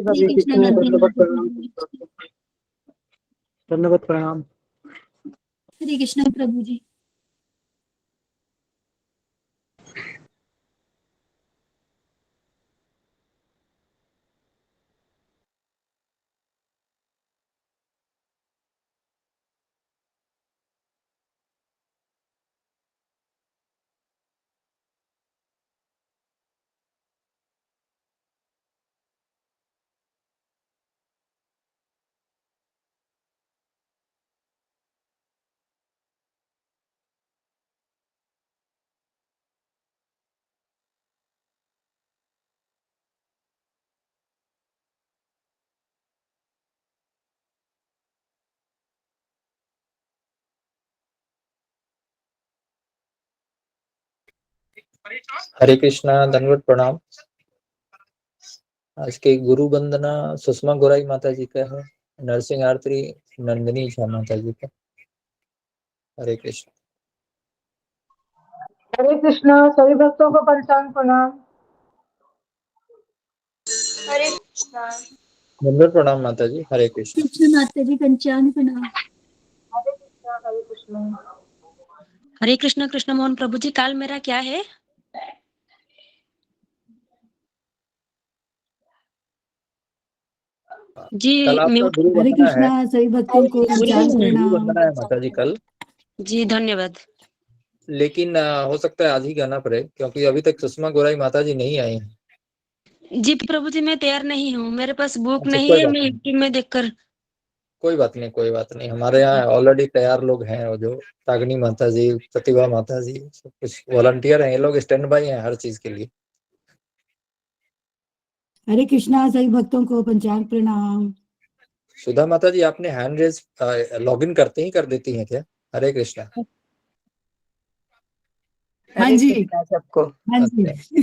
हरे कृष्ण धन्यवाद प्रणाम। प्रभु धन्यवाद प्रणाम। हरे कृष्ण प्रभु जी। हरे कृष्णा, दंडवत प्रणाम। आज के गुरु वंदना सुषमा गोराई माता जी का है, नरसिंह आरती नंदिनी झा माता जी का। हरे कृष्ण। हरे कृष्णा, सभी भक्तों को पंचांग प्रणाम। हरे कृष्णा। दंडवत प्रणाम माता जी। हरे कृष्ण। कृष्ण माता जी पंचांग प्रणाम। हरे कृष्णा, हरे कृष्णा। हरे कृष्ण। कृष्ण मोहन प्रभु जी, काल मेरा क्या है? जी कल आपका म्यूट। गुरु हरे वंदना है। कृष्णा, सभी भक्तों को पंचांग गुरु प्रणाम। वंदना है माता जी कल, जी धन्यवाद। लेकिन हो सकता है आज ही गाना पड़े, क्योंकि अभी तक सुषमा गोराई माता जी नहीं आई हैं। जी प्रभु जी, मैं तैयार नहीं हूँ, मेरे पास बुक अच्छा, नहीं कोई है, बात मैं नहीं, यूट्यूब में देखकर। कोई बात नहीं, कोई बात नहीं। हमारे यहाँ ऑलरेडी तैयार लोग हैं, और जो तागनी माता जी, प्रतिभा माता जी, सब कुछ वॉलंटियर हैं, ये लोग स्टैंड बाई हैं हर चीज के लिए। हरे कृष्णा, सभी भक्तों को पंचांग प्रणाम। सुधा माता जी, आपने हैंड रेज लॉगिन करते ही कर देती हैं क्या? हरे कृष्णा। हाँ जी, सबको हाँ जी। अच्छा।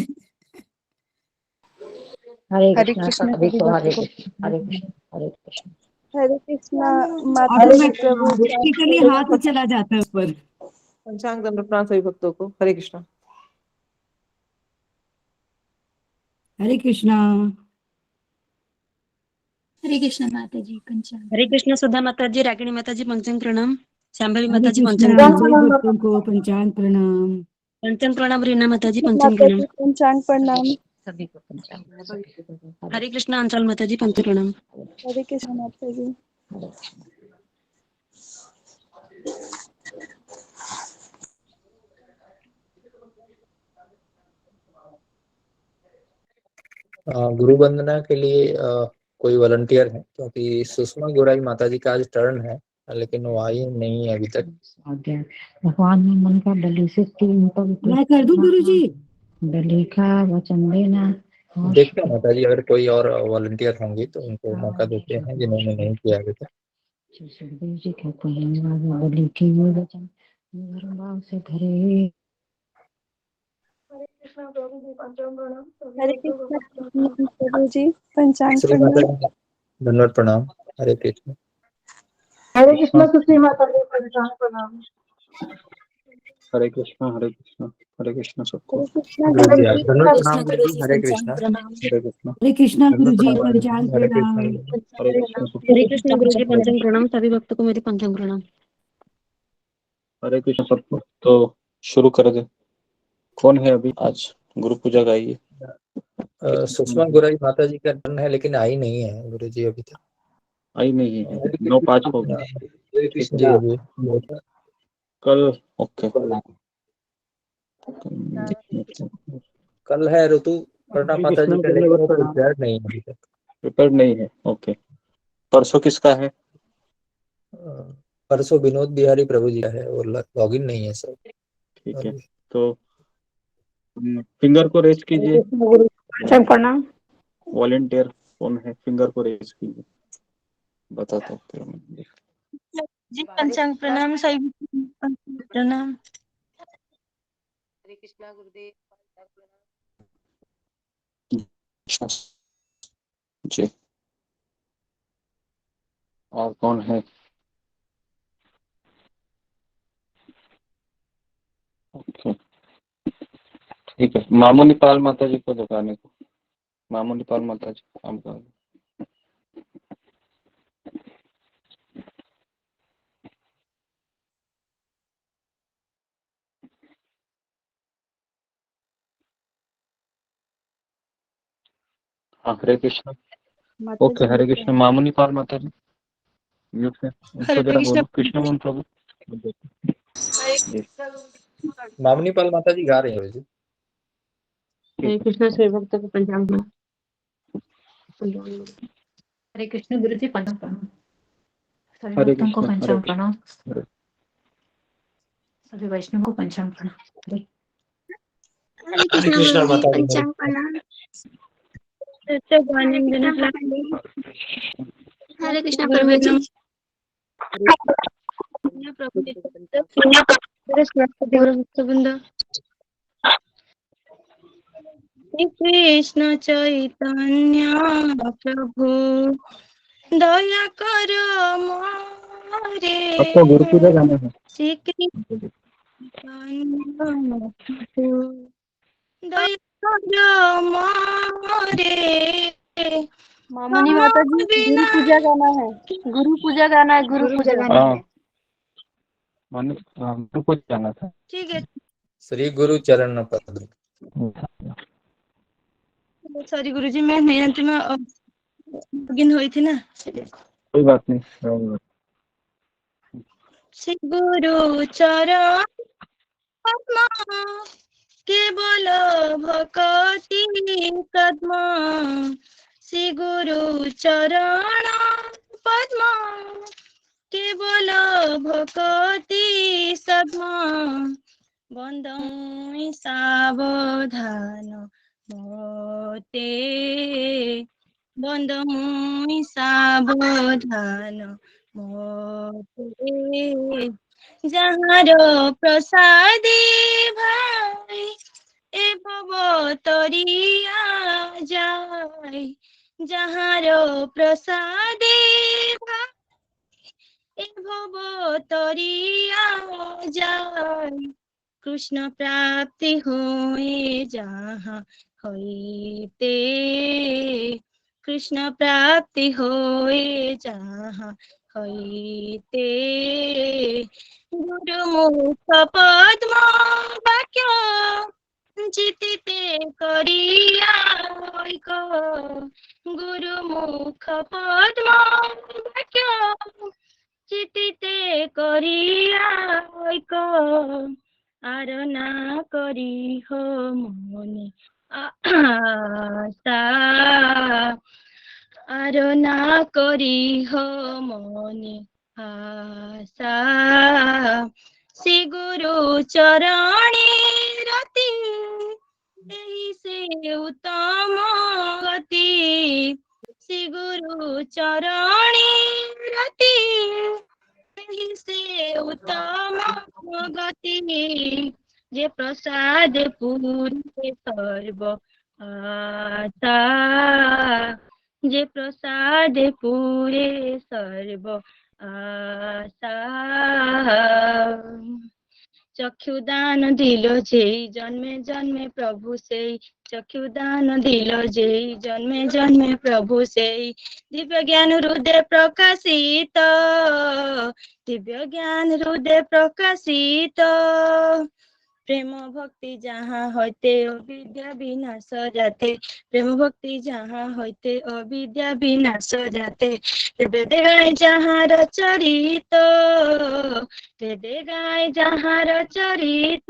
हरे हरे कृष्णा, कृष्ण सभी सभी को हरे भक्तों को कृष्णा, हरे कृष्ण, हरे कृष्ण। हरे कृष्णा। माता हरे जी कृष्णा, प्रभु जी प्रैक्टिकली हाथ ही चला जाता है ऊपर। पंचांग दंड प्रणाम सभी भक्तों को। हरे कृष्णा। हरे कृष्णा। हरे कृष्णा माता जी पंचांग। हरे कृष्ण सुधा माता जी, रागिणी माता जी पंचांग प्रणाम, शांभवी हरे माता जी पंचांग कृष्णा, प्रणाम, सभी भक्तों को पंचांग प्रणाम। पंचांग प्रणाम, रीना माता जी पंचांग माता प्रणाम, जी पंचांग प्रणाम। सभी को पंचांग। हरे कृष्ण अंचल माता जी पंचांग प्रणाम। हरे कृष्ण माता जी। गुरु वंदना के लिए कोई वॉलंटियर है? क्योंकि सुषमा गोराई माता जी का आज टर्न है, लेकिन वो आई नहीं है अभी तक। भगवान ने मन का बलि से 3 मैं कर दूं गुरु जी? बलि का वचन देना। देखते हैं माता जी, अगर कोई और वॉलंटियर होंगी तो उनको मौका देते हैं, जिन्होंने नहीं किया अभी तक। सुखदेव जी कहते हैं बलि के ये वचन धर्मभाव से भरे। हरे कृष्ण प्रभु जी पंचांग प्रणाम। हरे कृष्ण प्रभु जी पंचांग श्री माता प्रणाम। जी, धन्यवाद प्रणाम। हरे कृष्ण। हरे कृष्णा, सुश्री माता जी पंचांग प्रणाम। हरे कृष्णा, हरे कृष्णा, हरे कृष्णा सबको। हरे कृष्ण गुरु गुरु जी, जी। धन्यवाद कृष्णा प्रणाम गुरु गुरु जी। जी हरे पंचांग कृष्णा। प्रणाम। हरे कृष्णा, हरे कृष्णा गुरु धन्यवाद जी प्रणाम गुरु जी। पंचांग हरे प्रणाम। कृष्ण। हरे कृष्णा सबको। हरे कृष्ण गुरु जी पंचांग प्रणाम, सभी भक्तों को मेरी पंचांग प्रणाम। हरे कृष्णा सबको। तो शुरू कर दे। कौन है अभी आज गुरु पूजा का? आइए। सुषमा गोराई माता जी का टर्न है, लेकिन आई नहीं है गुरु जी अभी तक। आई नहीं है, 9:05 हो गए। जी जी। कल ओके। कल है ऋतु प्रणाम माता जी का, लेकिन वो प्रिपेयर नहीं है अभी तक। प्रिपेयर्ड नहीं है, ओके। परसों किसका है? परसों विनोद बिहारी प्रभु जी का है, और लॉगिन नहीं है सर। ठीक है, तो फिंगर को रेज कीजिए। प्रणाम। वॉलेंटियर कौन है? फिंगर को रेज कीजिए, बताता हूँ। जी पंचांग प्रणाम सभी प्रणाम। हरे कृष्णा गुरुदेव। जी, और कौन है? ओके, ठीक है। मामू नेपाल माता जी को दिखाने को। मामू नेपाल माता जी, आप हाँ, हरे कृष्ण। ओके, हरे कृष्ण। मामुनी पाल माता जी म्यूट से उनको हरे जरा कृष्ण। बोलो, कृष्ण मोहन प्रभु। मामनी पाल माता जी गा रही हैं जी। हरे कृष्ण सभी भक्तों को पंचांग प्रणाम। हरे कृष्ण गुरु जी पंचांग प्रणाम। सभी हरे भक्तों को कृष्ण, हरे पंचांग कृष्ण। प्रणाम। सभी वैष्णव को पंचांग प्रणाम। हरे कृष्ण माता जी। पंचांग प्रणाम। हरे कृष्ण प्रभु जी। कृष्ण चैतन्य प्रभु दया करो मोरे आपको गुरु पूजा गाना है। श्री कृष्ण प्रभु दया करो मोरे मामुनी माता जी गुरु पूजा गाना है। गुरु पूजा गाना है। गुरु पूजा हाँ, गुरु पूजा गाना था। ठीक है। श्री गुरु चरण पद। सॉरी गुरुजी, मैं नहीं जानती, मैं लॉगिन हुई थी ना। कोई बात नहीं। श्री गुरु चरण पद्म केवल भक्ति कद्म श्री गुरु चरण पद्म केवल भक्ति सद्म बंदं सावधान मोते बंदं सावधान मोते যাহার প্রসাদে ভাই এ ভব তরিয়া যায় যাহার প্রসাদে ভাই এ ভব তরিয়া যায় কৃষ্ণ প্রাপ্তি হয়ে যাহা হইতে কৃষ্ণ প্রাপ্তি হয়ে যাহা হইতে গুরুমুখ পদ্ম বাক্য জিতিতে করিয়া ঐক গুরুমুখ পদ্ম বাক্য চিতিতে করিয়া ঐক আর না করি হো মনে আশা আর না করি হো মনে আশা শ্রী গুরু চরণে রতি এই সে উত্তম গতি শ্রী গুরু চরণে রতি এই সে উত্তম গতি যে প্রসাদ পুরে সর্ব আশা যে প্রসাদ পুরে সর্ব আশা চক্ষুদান দিল যেই জন্মে জন্মে প্রভু সেই চক্ষুদান দিল যেই জন্মে জন্মে প্রভু সেই দিব্য জ্ঞান হৃদয় প্রকাশিত দিব্য জ্ঞান হৃদয় প্রকাশিত প্রেম ভক্তি যাহা হইতে অবিদ্যা বিনাশ যাতে প্রেম ভক্তি যাহা হইতে অবিদ্যা বিনাশ যাতে বেদে গায় যাহার চরিত বেদে গায় যাহার চরিত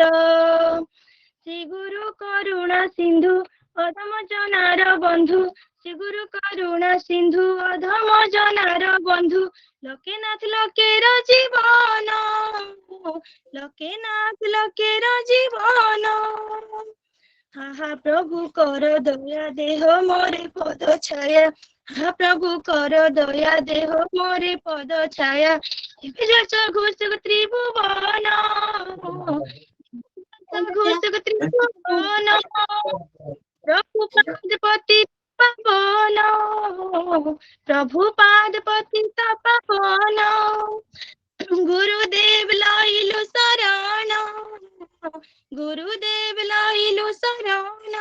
শ্রী গুরু করুণা সিন্ধু অধম জনার বন্ধু শ্রী গুরু করুণা সিন্ধু অধম জনার বন্ধু লোকেনাথ লোকের জীবন লোকেনাথ লোকের জীবন হা প্রভু কর দয়া দেহ মোরে পদ ছায়া হা প্রভু কর দয়া দেহ মোরে পদ ছায়া ঘোষ ত্রিভুবন ঘোষ ত্রিভুবন প্রভু পাদপতি পাবন প্রভু পাদপতি পাবন গুরুদেব লাইলু শরণ গুরুদেব লাইলু শরণ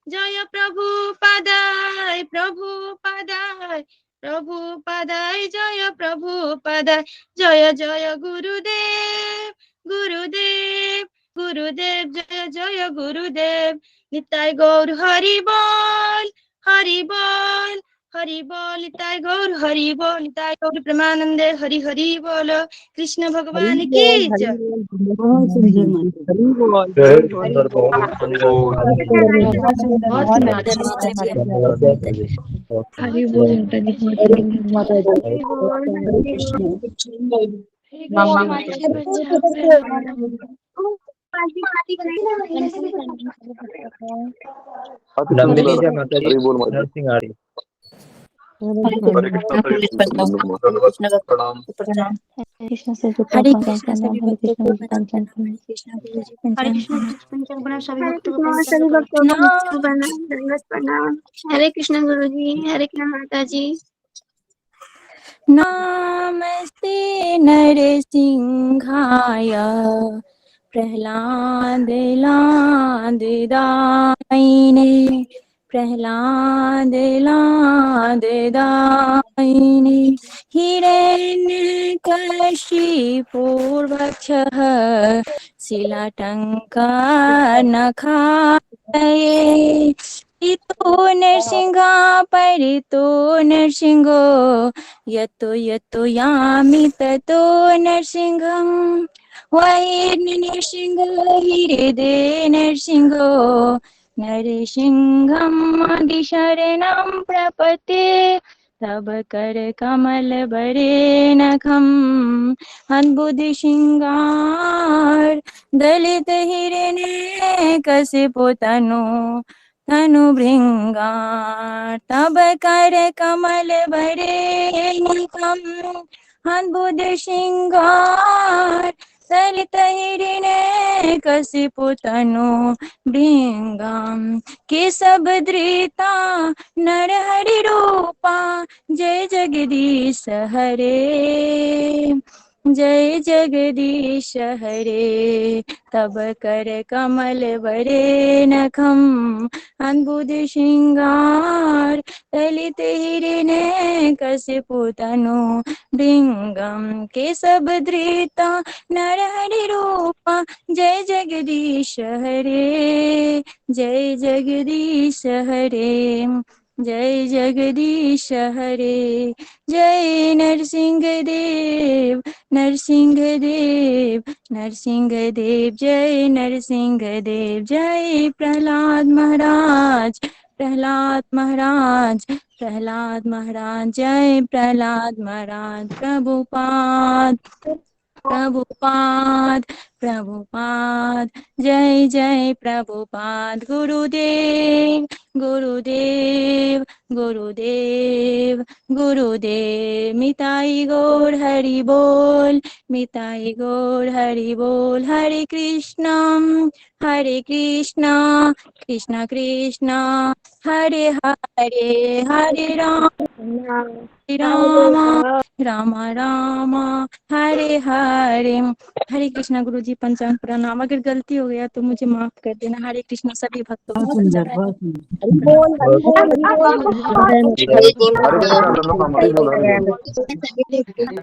জয় প্রভু পাদায় প্রভু পাদায় প্রভু পাদায় জয় প্রভু পাদায় জয় জয় গুরুদেব গুরুদেব গুরুদেব জয় জয় গুরুদেব নিতাই গৌর হরি বল हरि बोल निताय गौर हरि बोल निताय गौर प्रेमानंदे हरि हरि बोल कृष्ण भगवान की जय। बहुत सुंदर माता जी। जय सुंदर बहुत सुंदर माता जी, हरि बोल माता जी, बहुत सुंदर। हरि बोल हरे हरि कृष्ण। कृष्ण माता जी पंचांग प्रणाम। नंदिनी जय माता जी, नरसिंह आर्य। कृष्ण से हरे पंचांग कृष्णा सभी प्रणाम, हरे भक्तों कृष्ण को जी पंचांग पंचांग प्रणाम। प्रणाम। हरे कृष्णा गुरु जी हरे पंचांग कृष्ण प्रणाम। पंचांग प्रणाम सभी हरे भक्तों को कृष्णा पंचांग सभी भक्तों को प्रणाम। प्रणाम, दंडवत प्रणाम। हरे कृष्ण गुरु जी, हरे कृष्ण माता जी। नमस्ते नरसिंहाय प्रह्लाद दायिने प्रह्लाद दायिने हिरण्यकशिपूर्वक्षः शिलाटङ्कनखाये परितो नरसिंहा परितो नरसिंहो यतो यतो यामि ततो नरसिंहं नरसिंह हृदे नरसिंहो नरसिंहं शरणं प्रपते तव कर कमल बरे नखम् अद्भुत दलित हिरण्य कशिपु तनु भृंगार तब कर कमल बरे निकम अद्भुत श्रृंगार सलित हिरण्य कशिपु तनु भृंगाम केशव धृता नर हरि रूपा जय जगदीश हरे जय जगदीश हरे तब कर कमल बरे नखम अद्भुत श्रृंगार ललित हिरण्य कशिपु तनु भृंगम केशव धृता नर हरि रूपा जय जगदीश हरे जय जगदीश हरे जय जगदीश हरे जय नरसिंह देव नरसिंह देव नरसिंह देव जय नरसिंह देव जय प्रहलाद महाराज प्रहलाद महाराज प्रहलाद महाराज जय प्रहलाद महाराज प्रभुपाद प्रभुपाद प्रभुपाद जय जय प्रभुपाद गुरुदेव गुरुदेव गुरुदेव गुरुदेव मिताई गौर हरि बोल मिताई गौर हरि बोल हरे कृष्णा कृष्णा कृष्णा हरे हरे हरे राम राम राम हरे हरे हरे कृष्णा गुरु जी पंचांग प्रणाम। अगर गलती हो गया तो मुझे माफ कर देना। हरे कृष्णा सभी भक्तों को बहुत पंचांग सुंदर, बहुत सुंदर।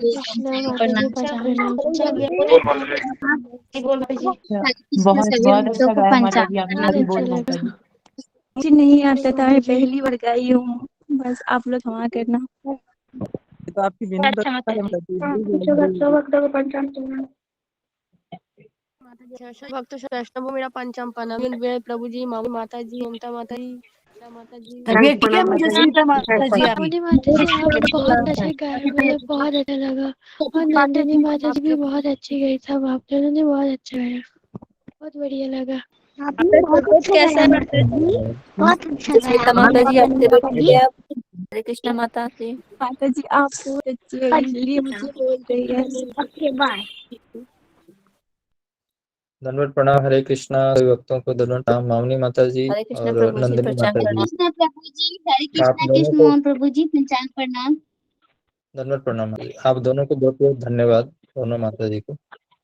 कृष्ण माता जी पंचांग बहुत बहुत अच्छा गाया माता जी आपने, हरि बोल माता जी। मुझे नहीं आता था, मैं पहली बार गाई हूँ, बस आप लोग क्षमा करना। तो आपकी विनम्रता है माता जी। भक्तों को पंचांग प्रणाम। भक्त वैष्णव मेरा पंचम प्रणाम प्रभु जी माता जी ममता माता जी माता जी तबीयत ठीक है मुझे सुनीता माता जी आपकी? मोनी माता जी आप बहुत अच्छे गाए, मुझे बहुत अच्छा लगा। और नंदिनी माता जी भी बहुत अच्छी गई, सब आप दोनों ने बहुत अच्छा गाया, बहुत बढ़िया लगा। कैसा है बहुत अच्छा सुनीता माता जी आपसे बोलिए आप। हरे कृष्णा माता से माता जी आप बहुत अच्छी है, इसलिए मुझे बोल रही है। Okay bye. धन्यवाद प्रणाम। हरे कृष्णा सभी भक्तों को धन्यवाद प्रणाम। मामनी माता जी हरे कृष्णा और प्रभु जी नंदिनी पंचांग माता जी, प्रणाम। प्रभु जी, हरे आप कृष्णा दोनों कृष्ण को मोहन प्रभु जी पंचांग प्रणाम। धन्यवाद प्रणाम। आप दोनों को बहुत बहुत धन्यवाद, दोनों माता जी को,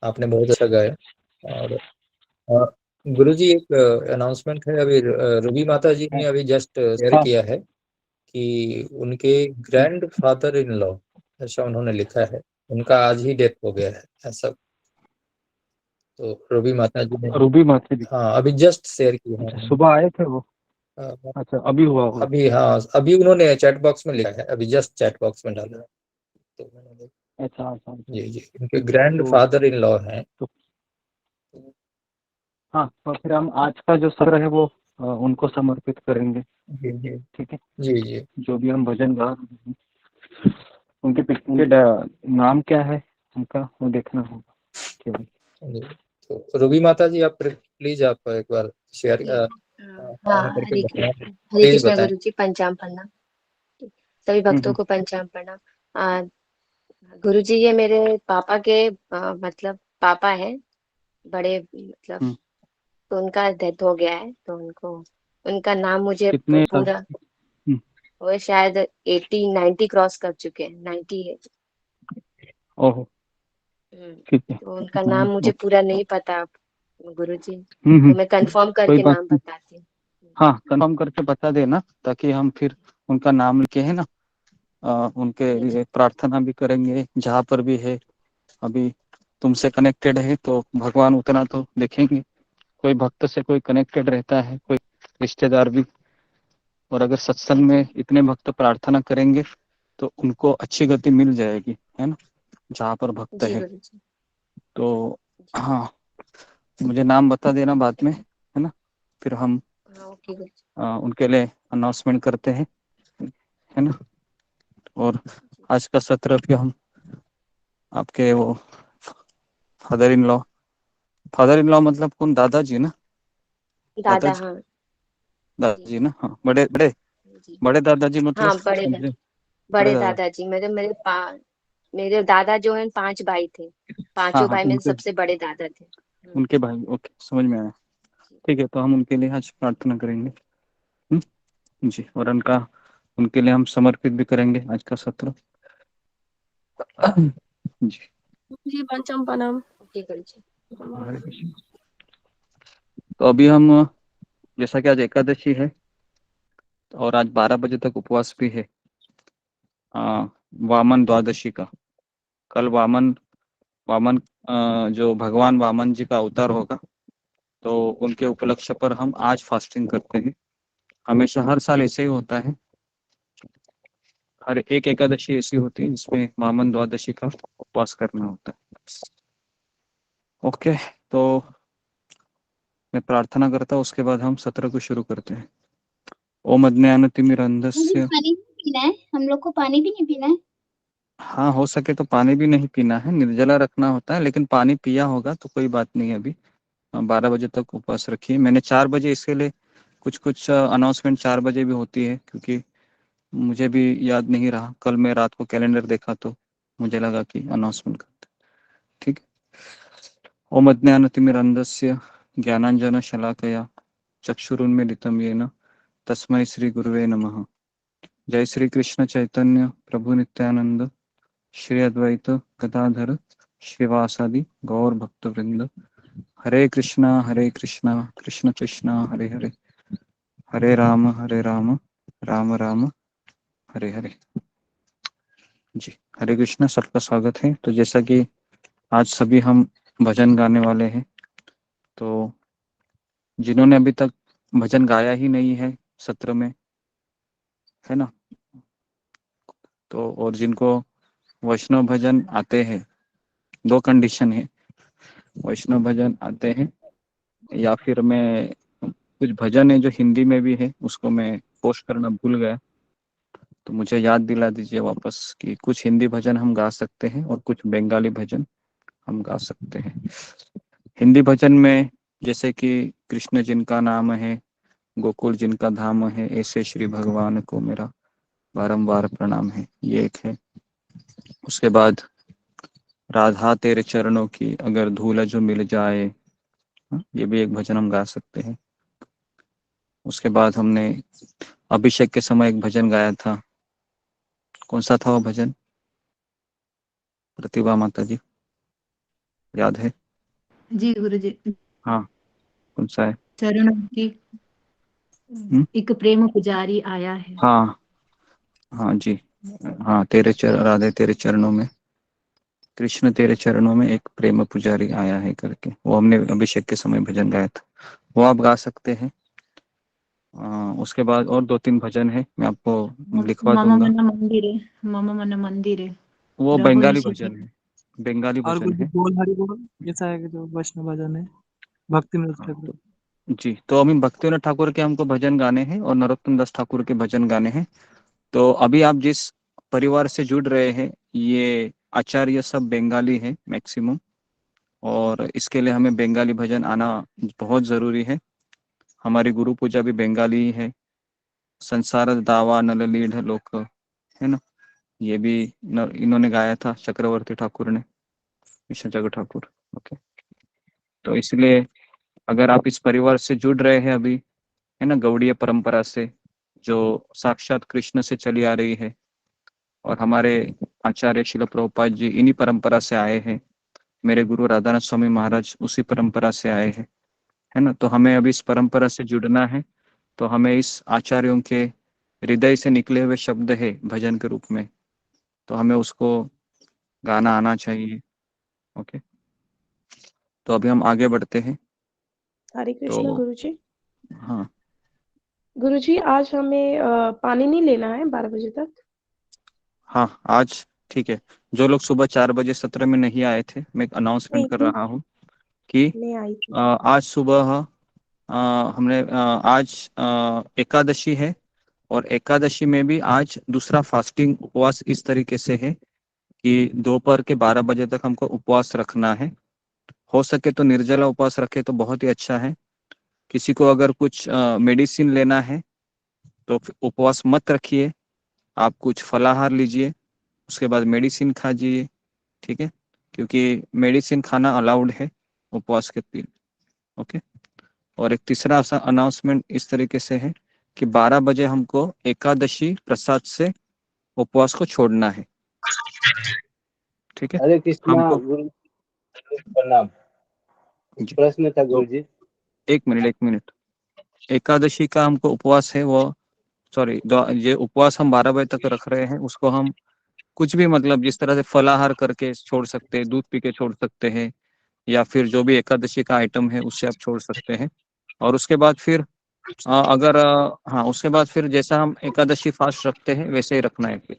आपने बहुत अच्छा गाया। और गुरु जी एक अनाउंसमेंट है, अभी रूबी माता जी ने अभी जस्ट शेयर किया है कि उनके ग्रैंड फादर इन लॉ, ऐसा उन्होंने लिखा है, उनका आज ही डेथ हो गया है ऐसा। तो रूबी माता जी ने रूबी माता जी हाँ अभी जस्ट शेयर किया है। सुबह आए थे वो। अच्छा, अभी हुआ होगा। अभी, हाँ अभी उन्होंने चैट बॉक्स में लिखा है, अभी जस्ट चैट बॉक्स में डाला है, तो मैंने देखा। अच्छा अच्छा अच्छा। जी जी, उनके ग्रैंड तो फादर इन लॉ हैं। तो हाँ, तो फिर हम आज का जो सत्र है वो उनको समर्पित करेंगे। जी जी ठीक है, जी जी। जो भी हम भजन गा रहे हैं उनके नाम क्या है उनका, वो देखना होगा केवल। जी। तो रूबी माता जी, आप प्लीज आप एक बार शेयर हाँ, ऑन करके हरे बताएं, हरे प्लीज कृष्णा बताएं। गुरु जी, पंचाम प्रणाम। सभी भक्तों को पंचाम प्रणाम। गुरु जी, ये मेरे पापा के मतलब पापा है, बड़े मतलब, हम्म, तो उनका डेथ हो गया है, तो उनको उनका नाम मुझे कितने पूरा, वो शायद 80-90 क्रॉस कर चुके हैं, 90 है। ओहो, ठीक है। तो उनका नाम मुझे ओके। पूरा नहीं पता गुरु जी, हम्म, तो मैं कंफर्म कोई करके बात नाम नहीं। बताती हूँ। हाँ, कंफर्म करके बता देना ताकि हम फिर उनका नाम लिखे है ना, उनके लिए प्रार्थना भी करेंगे जहाँ पर भी है। अभी तुमसे कनेक्टेड है तो भगवान उतना तो देखेंगे, कोई भक्त से कोई कनेक्टेड रहता है, कोई रिश्तेदार भी। और अगर सत्संग में इतने भक्त प्रार्थना करेंगे तो उनको अच्छी गति मिल जाएगी, है ना, जहाँ पर भक्त जी है। गुरु जी। तो हाँ, मुझे नाम बता देना बाद में, है ना, फिर हम हाँ, ओके गुरु जी। उनके लिए अनाउंसमेंट करते हैं, है ना। और आज का सत्र भी हम आपके वो फादर इन लॉ मतलब कौन, दादाजी ना, दादा, दादाजी, हाँ जी दादाजी ना, हाँ, बड़े बड़े जी। बड़े दादाजी मतलब हाँ, समझे, बड़े बड़े दादा। दादाजी मेरे दादा जो हैं 5 भाई थे, हाँ पांचों हाँ, भाई में उनके सबसे बड़े दादा थे। उनके भाई, ओके, समझ में आया। ठीक है, तो हम उनके लिए आज प्रार्थना करेंगे। जी, और उनका उनके लिए हम समर्पित भी करेंगे आज का सत्र। जी, जी पंचम प्रणाम। ओके गुरु जी। हरे कृष्ण। तो अभी हम, जैसा कि आज एकादशी है और आज 12 बजे तक उपवास भी है, वामन द्वादशी का। कल वामन वामन जो भगवान वामन जी का अवतार होगा, तो उनके उपलक्ष्य पर हम आज फास्टिंग करते हैं। हमेशा हर साल ऐसे ही होता है, हर एक एकादशी ऐसी होती है जिसमें वामन द्वादशी का उपवास करना होता है। ओके, तो मैं प्रार्थना करता हूँ, उसके बाद हम सत्र को शुरू करते हैं। ओम अज्ञानतिमिरन्धस्य। पानी नहीं पीना है, हम लोग को पानी भी नहीं पीना है। हाँ, हो सके तो पानी भी नहीं पीना है, निर्जला रखना होता है, लेकिन पानी पिया होगा तो कोई बात नहीं है। अभी 12 बजे तक उपवास रखिए। मैंने 4 बजे इसके लिए कुछ कुछ अनाउंसमेंट 4 बजे भी होती है, क्योंकि मुझे भी याद नहीं रहा। कल मैं रात को कैलेंडर देखा तो मुझे लगा कि अनाउंसमेंट करते। ठीक है। ओम अज्ञानतिमिरन्धस्य ज्ञानाञ्जनशलाकया चक्षुरुन्मीलितं येन तस्मै श्री गुरुवे नमः। जय श्री कृष्ण चैतन्य प्रभु नित्यानंद श्री अद्वैत गदाधर श्रीवासादि गौर भक्त वृंद। हरे कृष्णा कृष्ण कृष्णा हरे हरे, हरे राम राम राम हरे हरे। जी, हरे कृष्णा, सबका स्वागत है। तो जैसा कि आज सभी हम भजन गाने वाले हैं, तो जिन्होंने अभी तक भजन गाया ही नहीं है सत्र में, है ना, तो और जिनको वैष्णव भजन आते हैं, 2 कंडीशन है, वैष्णव भजन आते हैं या फिर मैं कुछ भजन है जो हिंदी में भी है उसको मैं पोस्ट करना भूल गया, तो मुझे याद दिला दीजिए वापस कि कुछ हिंदी भजन हम गा सकते हैं और कुछ बंगाली भजन हम गा सकते हैं। हिंदी भजन में जैसे कि कृष्ण जिनका नाम है, गोकुल जिनका धाम है, ऐसे श्री भगवान को मेरा बारंबार प्रणाम है, ये एक है। उसके बाद राधा तेरे चरणों की अगर धूल जो मिल जाए, ये भी एक भजन हम गा सकते हैं। उसके बाद हमने अभिषेक के समय एक भजन गाया था, कौन सा था वो भजन, प्रतिभा माता जी याद है? जी गुरु जी। हाँ, कौन सा है? चरणों की हम्म? एक प्रेम पुजारी आया है। हाँ हाँ जी, हाँ, राधे तेरे चरणों में, कृष्ण तेरे चरणों में एक प्रेम पुजारी आया है करके, वो हमने अभिषेक के समय भजन गाया था, वो आप गा सकते हैं। उसके बाद और 2-3 भजन है, मैं आपको लिखवा मम दूंगा। मन मंदिरे, मम मन मंदिरे, वो रहो बंगाली निशिथ। भजन है, बंगाली और भजन कुछ है। बोल हरि बोल ऐसा है कि जो वैष्णव भजन है भक्ति में हाँ, ठाकुर। जी, तो अभी भक्तिविनोद ठाकुर के हमको भजन गाने हैं और नरोत्तम दास ठाकुर के भजन गाने हैं। तो अभी आप जिस परिवार से जुड़ रहे हैं, ये आचार्य सब बंगाली है मैक्सिमम, और इसके लिए हमें बंगाली भजन आना बहुत ज़रूरी है। हमारी गुरु पूजा भी बंगाली ही है। संसार दावा नललीढ़ लोक, है ना, ये भी इन्होंने गाया था, चक्रवर्ती ठाकुर ने, विष्णु जगत ठाकुर। ओके, तो इसलिए अगर आप इस परिवार से जुड़ रहे हैं अभी, है ना, गौड़ीय परंपरा से, जो साक्षात कृष्ण से चली आ रही है, और हमारे आचार्य शिल प्रभुपाद जी इन्हीं परंपरा से आए हैं, मेरे गुरु राधानाथ स्वामी महाराज उसी परंपरा से आए हैं, है ना, तो हमें अभी इस परंपरा से जुड़ना है। तो हमें इस आचार्यों के हृदय से निकले हुए शब्द है भजन के रूप में, तो हमें उसको गाना आना चाहिए। ओके, तो अभी हम आगे बढ़ते हैं। हरे कृष्णा तो गुरुजी। हाँ गुरुजी आज हमें पानी नहीं लेना है 12 बजे तक। हाँ, आज ठीक है। जो लोग सुबह 4 बजे सत्र में नहीं आए थे, मैं एक अनाउंसमेंट नहीं कर थी, रहा हूँ कि नहीं आई थी। आज सुबह हमने आज एकादशी है, और एकादशी में भी आज दूसरा फास्टिंग उपवास इस तरीके से है कि दोपहर के 12 बजे तक हमको उपवास रखना है। हो सके तो निर्जला उपवास रखे तो बहुत ही अच्छा है। किसी को अगर कुछ मेडिसिन लेना है तो उपवास मत रखिए, आप कुछ फलाहार लीजिए, उसके बाद मेडिसिन खाइए, ठीक है, क्योंकि मेडिसिन खाना अलाउड है उपवास के दिन। ओके, और एक तीसरा अनाउंसमेंट इस तरीके से है कि 12 बजे हमको एकादशी प्रसाद से उपवास को छोड़ना है, ठीक है। हरे कृष्णा हमको गुरु प्रणाम। एक जी, प्रश्न था तो गुरु जी। एक मिनट, एकादशी का हमको उपवास है वो, सॉरी, ये उपवास हम 12 बजे तक रख रहे हैं, उसको हम कुछ भी, मतलब जिस तरह से फलाहार करके छोड़ सकते हैं, दूध पी के छोड़ सकते हैं, या फिर जो भी एकादशी का आइटम है उससे आप छोड़ सकते हैं। और उसके बाद फिर अगर हाँ, उसके बाद फिर जैसा हम एकादशी फास्ट रखते हैं वैसे ही रखना है फिर,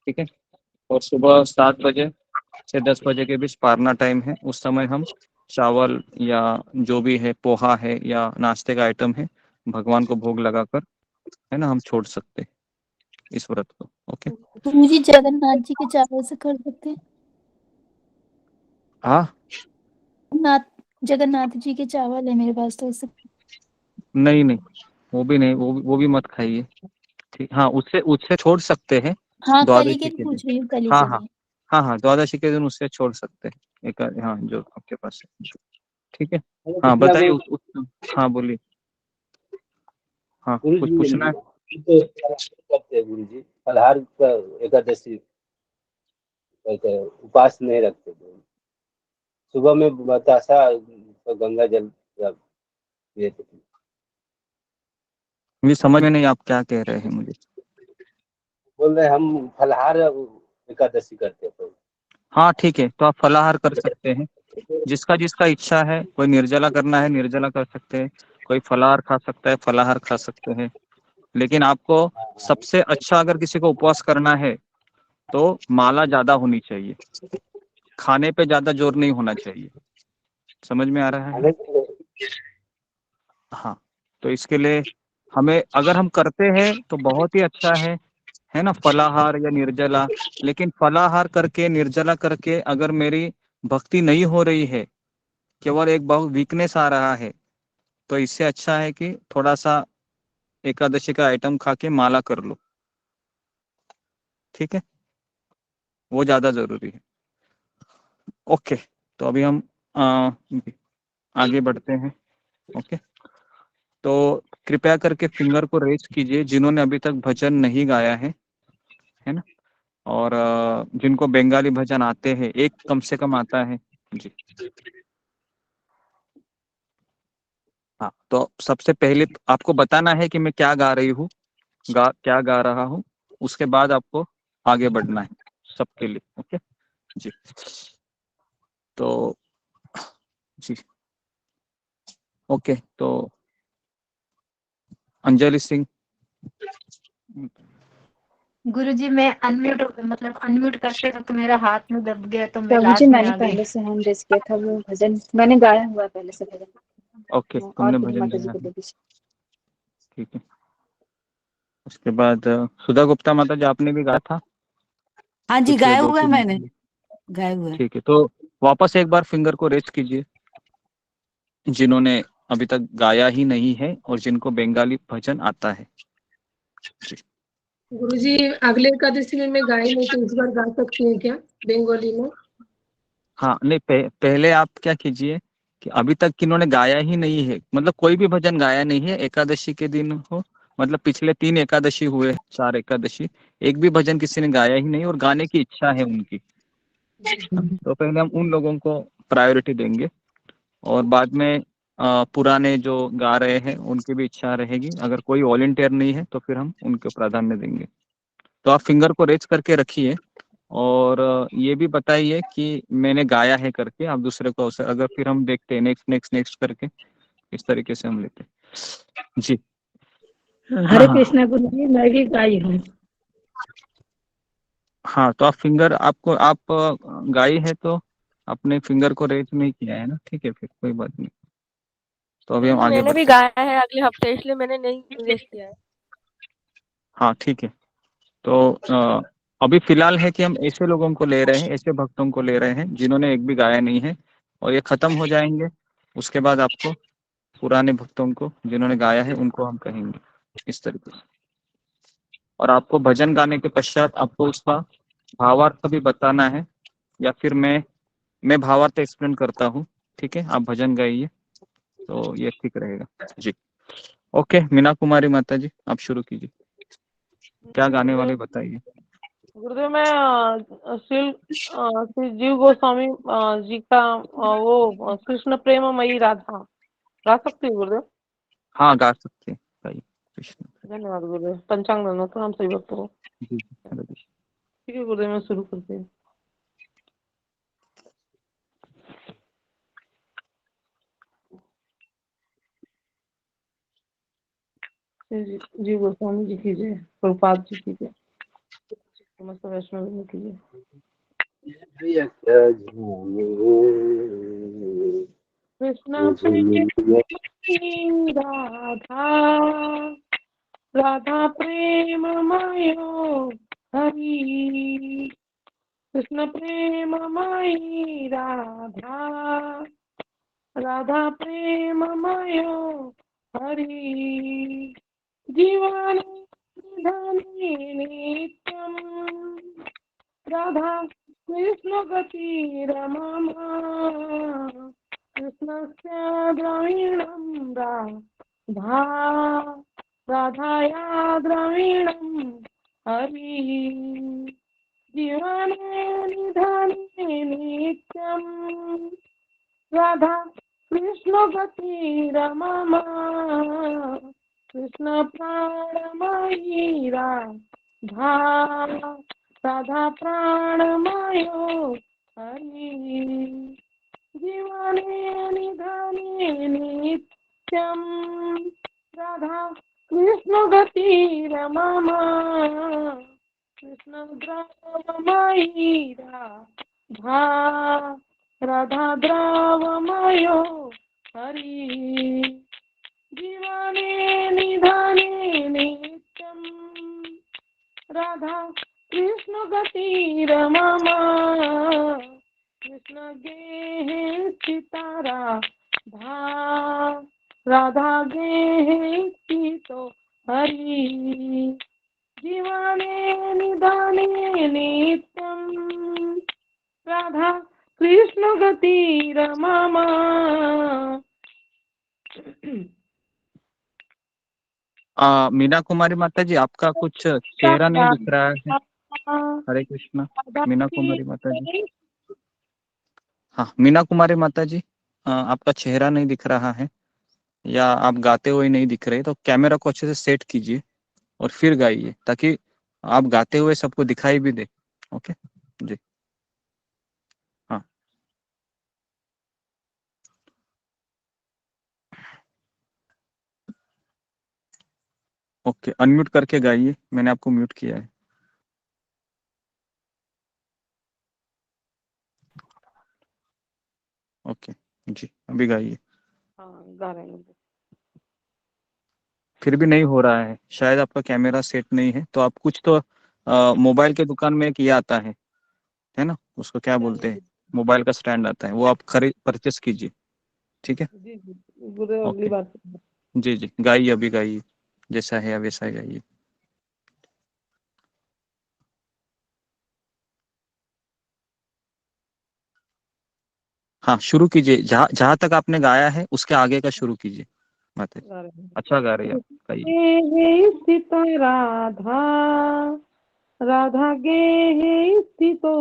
ठीक है। और सुबह 7 बजे से 10 बजे के बीच पारना टाइम है, उस समय हम चावल या जो भी है, पोहा है या नाश्ते का आइटम है, भगवान को भोग लगाकर, है ना, हम छोड़ सकते हैं इस व्रत को। ओके, गुरुजी जगन्नाथ जी के चावल से कर सकते हैं? हाँ, नाथ जगन्नाथ जी के चावल है मेरे पास तो उससे। नहीं नहीं, वो भी नहीं, वो भी मत खाइए, ठीक। हाँ, उससे उससे छोड़ सकते हैं हाँ कली के द्वादशी लिए के दिन। पूछ रही हूँ, कली हाँ के हाँ लिए। हाँ हाँ, द्वादशी के दिन उससे छोड़ सकते हैं एक, हाँ, जो आपके पास है, ठीक है। हरे हाँ, कृष्णा बताइए, गुरु। हाँ, बोलिए। हाँ, गुरु कुछ जी पूछना है? हम तो फलाहार करते हैं गुरु जी। फलाहार का एकादशी करते हैं, उपवास नहीं रखते। सुबह में बतासा तो गंगा जल पिए थे। मुझे समझ में नहीं आप क्या कह रहे हैं मुझे। बोल रहे हम फलाहार एकादशी करते हैं तो। हाँ, ठीक है, तो आप फलाहार कर सकते हैं, जिसका जिसका इच्छा है, कोई निर्जला करना है निर्जला कर सकते हैं, कोई फलाहार खा सकता है फलाहार खा सकते हैं। लेकिन आपको सबसे अच्छा, अगर किसी को उपवास करना है तो माला ज्यादा होनी चाहिए, खाने पे ज्यादा जोर नहीं होना चाहिए। समझ में आ रहा है? हाँ, तो इसके लिए हमें, अगर हम करते हैं तो बहुत ही अच्छा है ना, फलाहार या निर्जला। लेकिन फलाहार करके निर्जला करके अगर मेरी भक्ति नहीं हो रही है, केवल एक बहुत वीकनेस आ रहा है, तो इससे अच्छा है कि थोड़ा सा एकादशी का आइटम खा के माला कर लो, ठीक है, वो ज्यादा जरूरी है। ओके, तो अभी हम आगे बढ़ते हैं। ओके, तो कृपया करके फिंगर को रेज कीजिए जिन्होंने अभी तक भजन नहीं गाया है ना, और जिनको बंगाली भजन आते हैं, एक कम से कम आता है जी। हाँ, तो सबसे पहले आपको बताना है कि मैं क्या गा रही हूँ, क्या गा रहा हूँ, उसके बाद आपको आगे बढ़ना है सबके लिए। ओके जी, तो जी, ओके, तो अंजलि सिंह। गुरुजी मैं अनम्यूट करते वक्त मेरा हाथ में दब गया तो मैं प्रभु जी लास्ट में मैंने आ गई। पहले से हैंड रेज किया था, वो भजन मैंने गाया हुआ है पहले से भजन। ओके, और तुमने फिर भजन माता जी गाया को है, दे दीजिए। ठीक है। उसके बाद सुधा गुप्ता माता जी आपने भी गाया था हाँ जी, कुछ गाया हुआ है 2-3 दिन मैंने, पहले। गाया हुआ है। ठीक है, तो वापस एक बार फिंगर को रेज कीजिए जिन्होंने अभी तक गाया ही नहीं है और जिनको बंगाली भजन आता है। गुरुजी अगले एकादशी में मैं गाई नहीं तो इस बार गा सकती हूँ क्या बंगाली में? हाँ नहीं, पहले आप क्या कीजिए कि अभी तक किन्होंने गाया ही नहीं है, मतलब कोई भी भजन गाया नहीं है, एकादशी के दिन हो, मतलब पिछले 3 एकादशी हुए, 4 एकादशी, एक भी भजन किसी ने गाया ही नहीं और गाने की इच्छा है उनकी, तो पहले हम उन लोगों को प्रायोरिटी देंगे और बाद में पुराने जो गा रहे हैं उनकी भी इच्छा रहेगी। अगर कोई वॉलंटियर नहीं है तो फिर हम उनको प्राधान्य देंगे। तो आप फिंगर को रेज करके रखिए और ये भी बताइए कि मैंने गाया है करके, आप दूसरे को अवसर, अगर फिर हम देखते हैं नेक्स्ट नेक्स्ट नेक्स्ट करके, इस तरीके से हम लेते हैं जी। हरे हाँ कृष्णा गुरुजी, मैं भी गाई हूँ। हाँ, तो आप फिंगर, आपको आप गाई है तो अपने फिंगर को रेज नहीं किया है ना, ठीक है, फिर कोई बात नहीं। तो अभी हम आगे मैंने भी बढ़ते हैं। गाया है अगले हफ्ते, इसलिए मैंने नहीं रेस्ट किया है। हाँ ठीक है, तो अभी फिलहाल है कि हम ऐसे लोगों को ले रहे हैं, ऐसे भक्तों को ले रहे हैं जिन्होंने एक भी गाया नहीं है, और ये खत्म हो जाएंगे उसके बाद आपको पुराने भक्तों को जिन्होंने गाया है उनको हम कहेंगे, इस तरीके से। और आपको भजन गाने के पश्चात आपको उसका भावार्थ भी बताना है, या फिर मैं भावार्थ एक्सप्लेन करता हूँ, ठीक है, आप भजन गाइए तो ये ठीक रहेगा जी। ओके, मीना कुमारी माता जी आप शुरू कीजिए, क्या गाने वाले बताइए। गुरुदेव मैं श्री जीव गोस्वामी जी का वो कृष्ण प्रेममयी राधा गा सकती हूँ गुरुदेव? हाँ गा सकते हैं, गाइए कृष्ण। धन्यवाद गुरुदेव। पंचांग तो हम सही वक्त हो। जी जी, ठीक है गुरुदेव, मैं शुरू करती हूँ। जी गोस्वामी जी की जय, प्रभुपाद जी की जय, समस्त वैष्णव की जय। कृष्ण प्रेम राधा, राधा प्रेममयो हरि, कृष्ण प्रेममयी राधा, राधा प्रेममयो हरि, जीवने निधने नित्यं, राधा कृष्ण गतिरमम, कृष्णस्य द्रविणं राधा, राधाया द्रविणं हरि, जीवने निधने नित्यं, राधा कृष्ण गतिरमम, कृष्ण प्राणमयी राधा, राधा प्राणमयो हरि, जीवने निधने नित्यं, राधा कृष्ण गतिरमम, कृष्ण द्रवमयी राधा, राधा द्रवमयो हरि, जीवने निधने नित्यं, राधा कृष्ण गतिरमम, कृष्ण गेहे चिता राधा, राधा गेहे चितो हरि, जीवने निधने नित्यं, राधा कृष्ण गतिरमम। मीना कुमारी माता जी आपका कुछ चेहरा नहीं दिख रहा है। हरे कृष्णा मीना कुमारी माता जी। हाँ मीना कुमारी माता जी, आपका चेहरा नहीं दिख रहा है या आप गाते हुए नहीं दिख रहे, तो कैमरा को अच्छे से सेट कीजिए और फिर गाइए ताकि आप गाते हुए सबको दिखाई भी दे। ओके जी, हाँ। ओके, अनम्यूट करके गाइए, मैंने आपको म्यूट किया है। ओके जी, अभी गाइए। हाँ गा रहे हैं। फिर भी नहीं हो रहा है, शायद आपका कैमरा सेट नहीं है, तो आप कुछ तो मोबाइल के दुकान में एक ये आता है ना, उसको क्या बोलते हैं, मोबाइल का स्टैंड आता है, वो आप खरीद परचेस कीजिए, ठीक है। जी जी गुरुदेव अगली ओके बार से। जी जी, गाइए, अभी गाइए, जैसा है वैसा ही गाइए। हाँ, शुरू कीजिए, जहाँ जहाँ तक आपने गाया है उसके आगे का शुरू कीजिए। माता जी गा रहे हैं। अच्छा गा रही है आप, गाइए। हे स्थिता राधा राधा गे हे स्थितो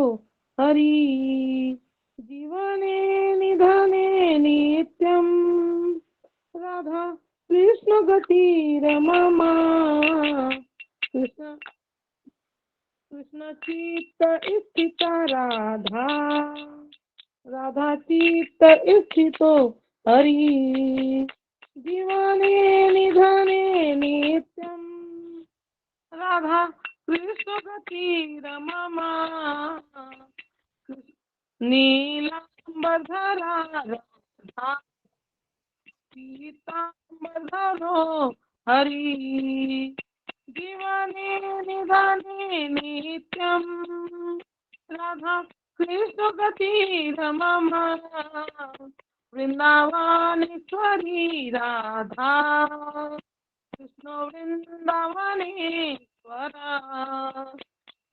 हरि जीवने निधने नित्यम राधा कृष्ण गतिरममा कृष्ण कृष्ण चित्त स्थिता राधा राधा चित्त स्थितो हरि जीवने निधने नित्यम राधा कृष्ण गतिरममा नीलांबरधरा राधा पीतांबरधरो हरि जीवने निधने नित्यम राधा कृष्ण गतिरममा वृंदावनेश्वरी राधा कृष्ण वृंदावनेश्वरा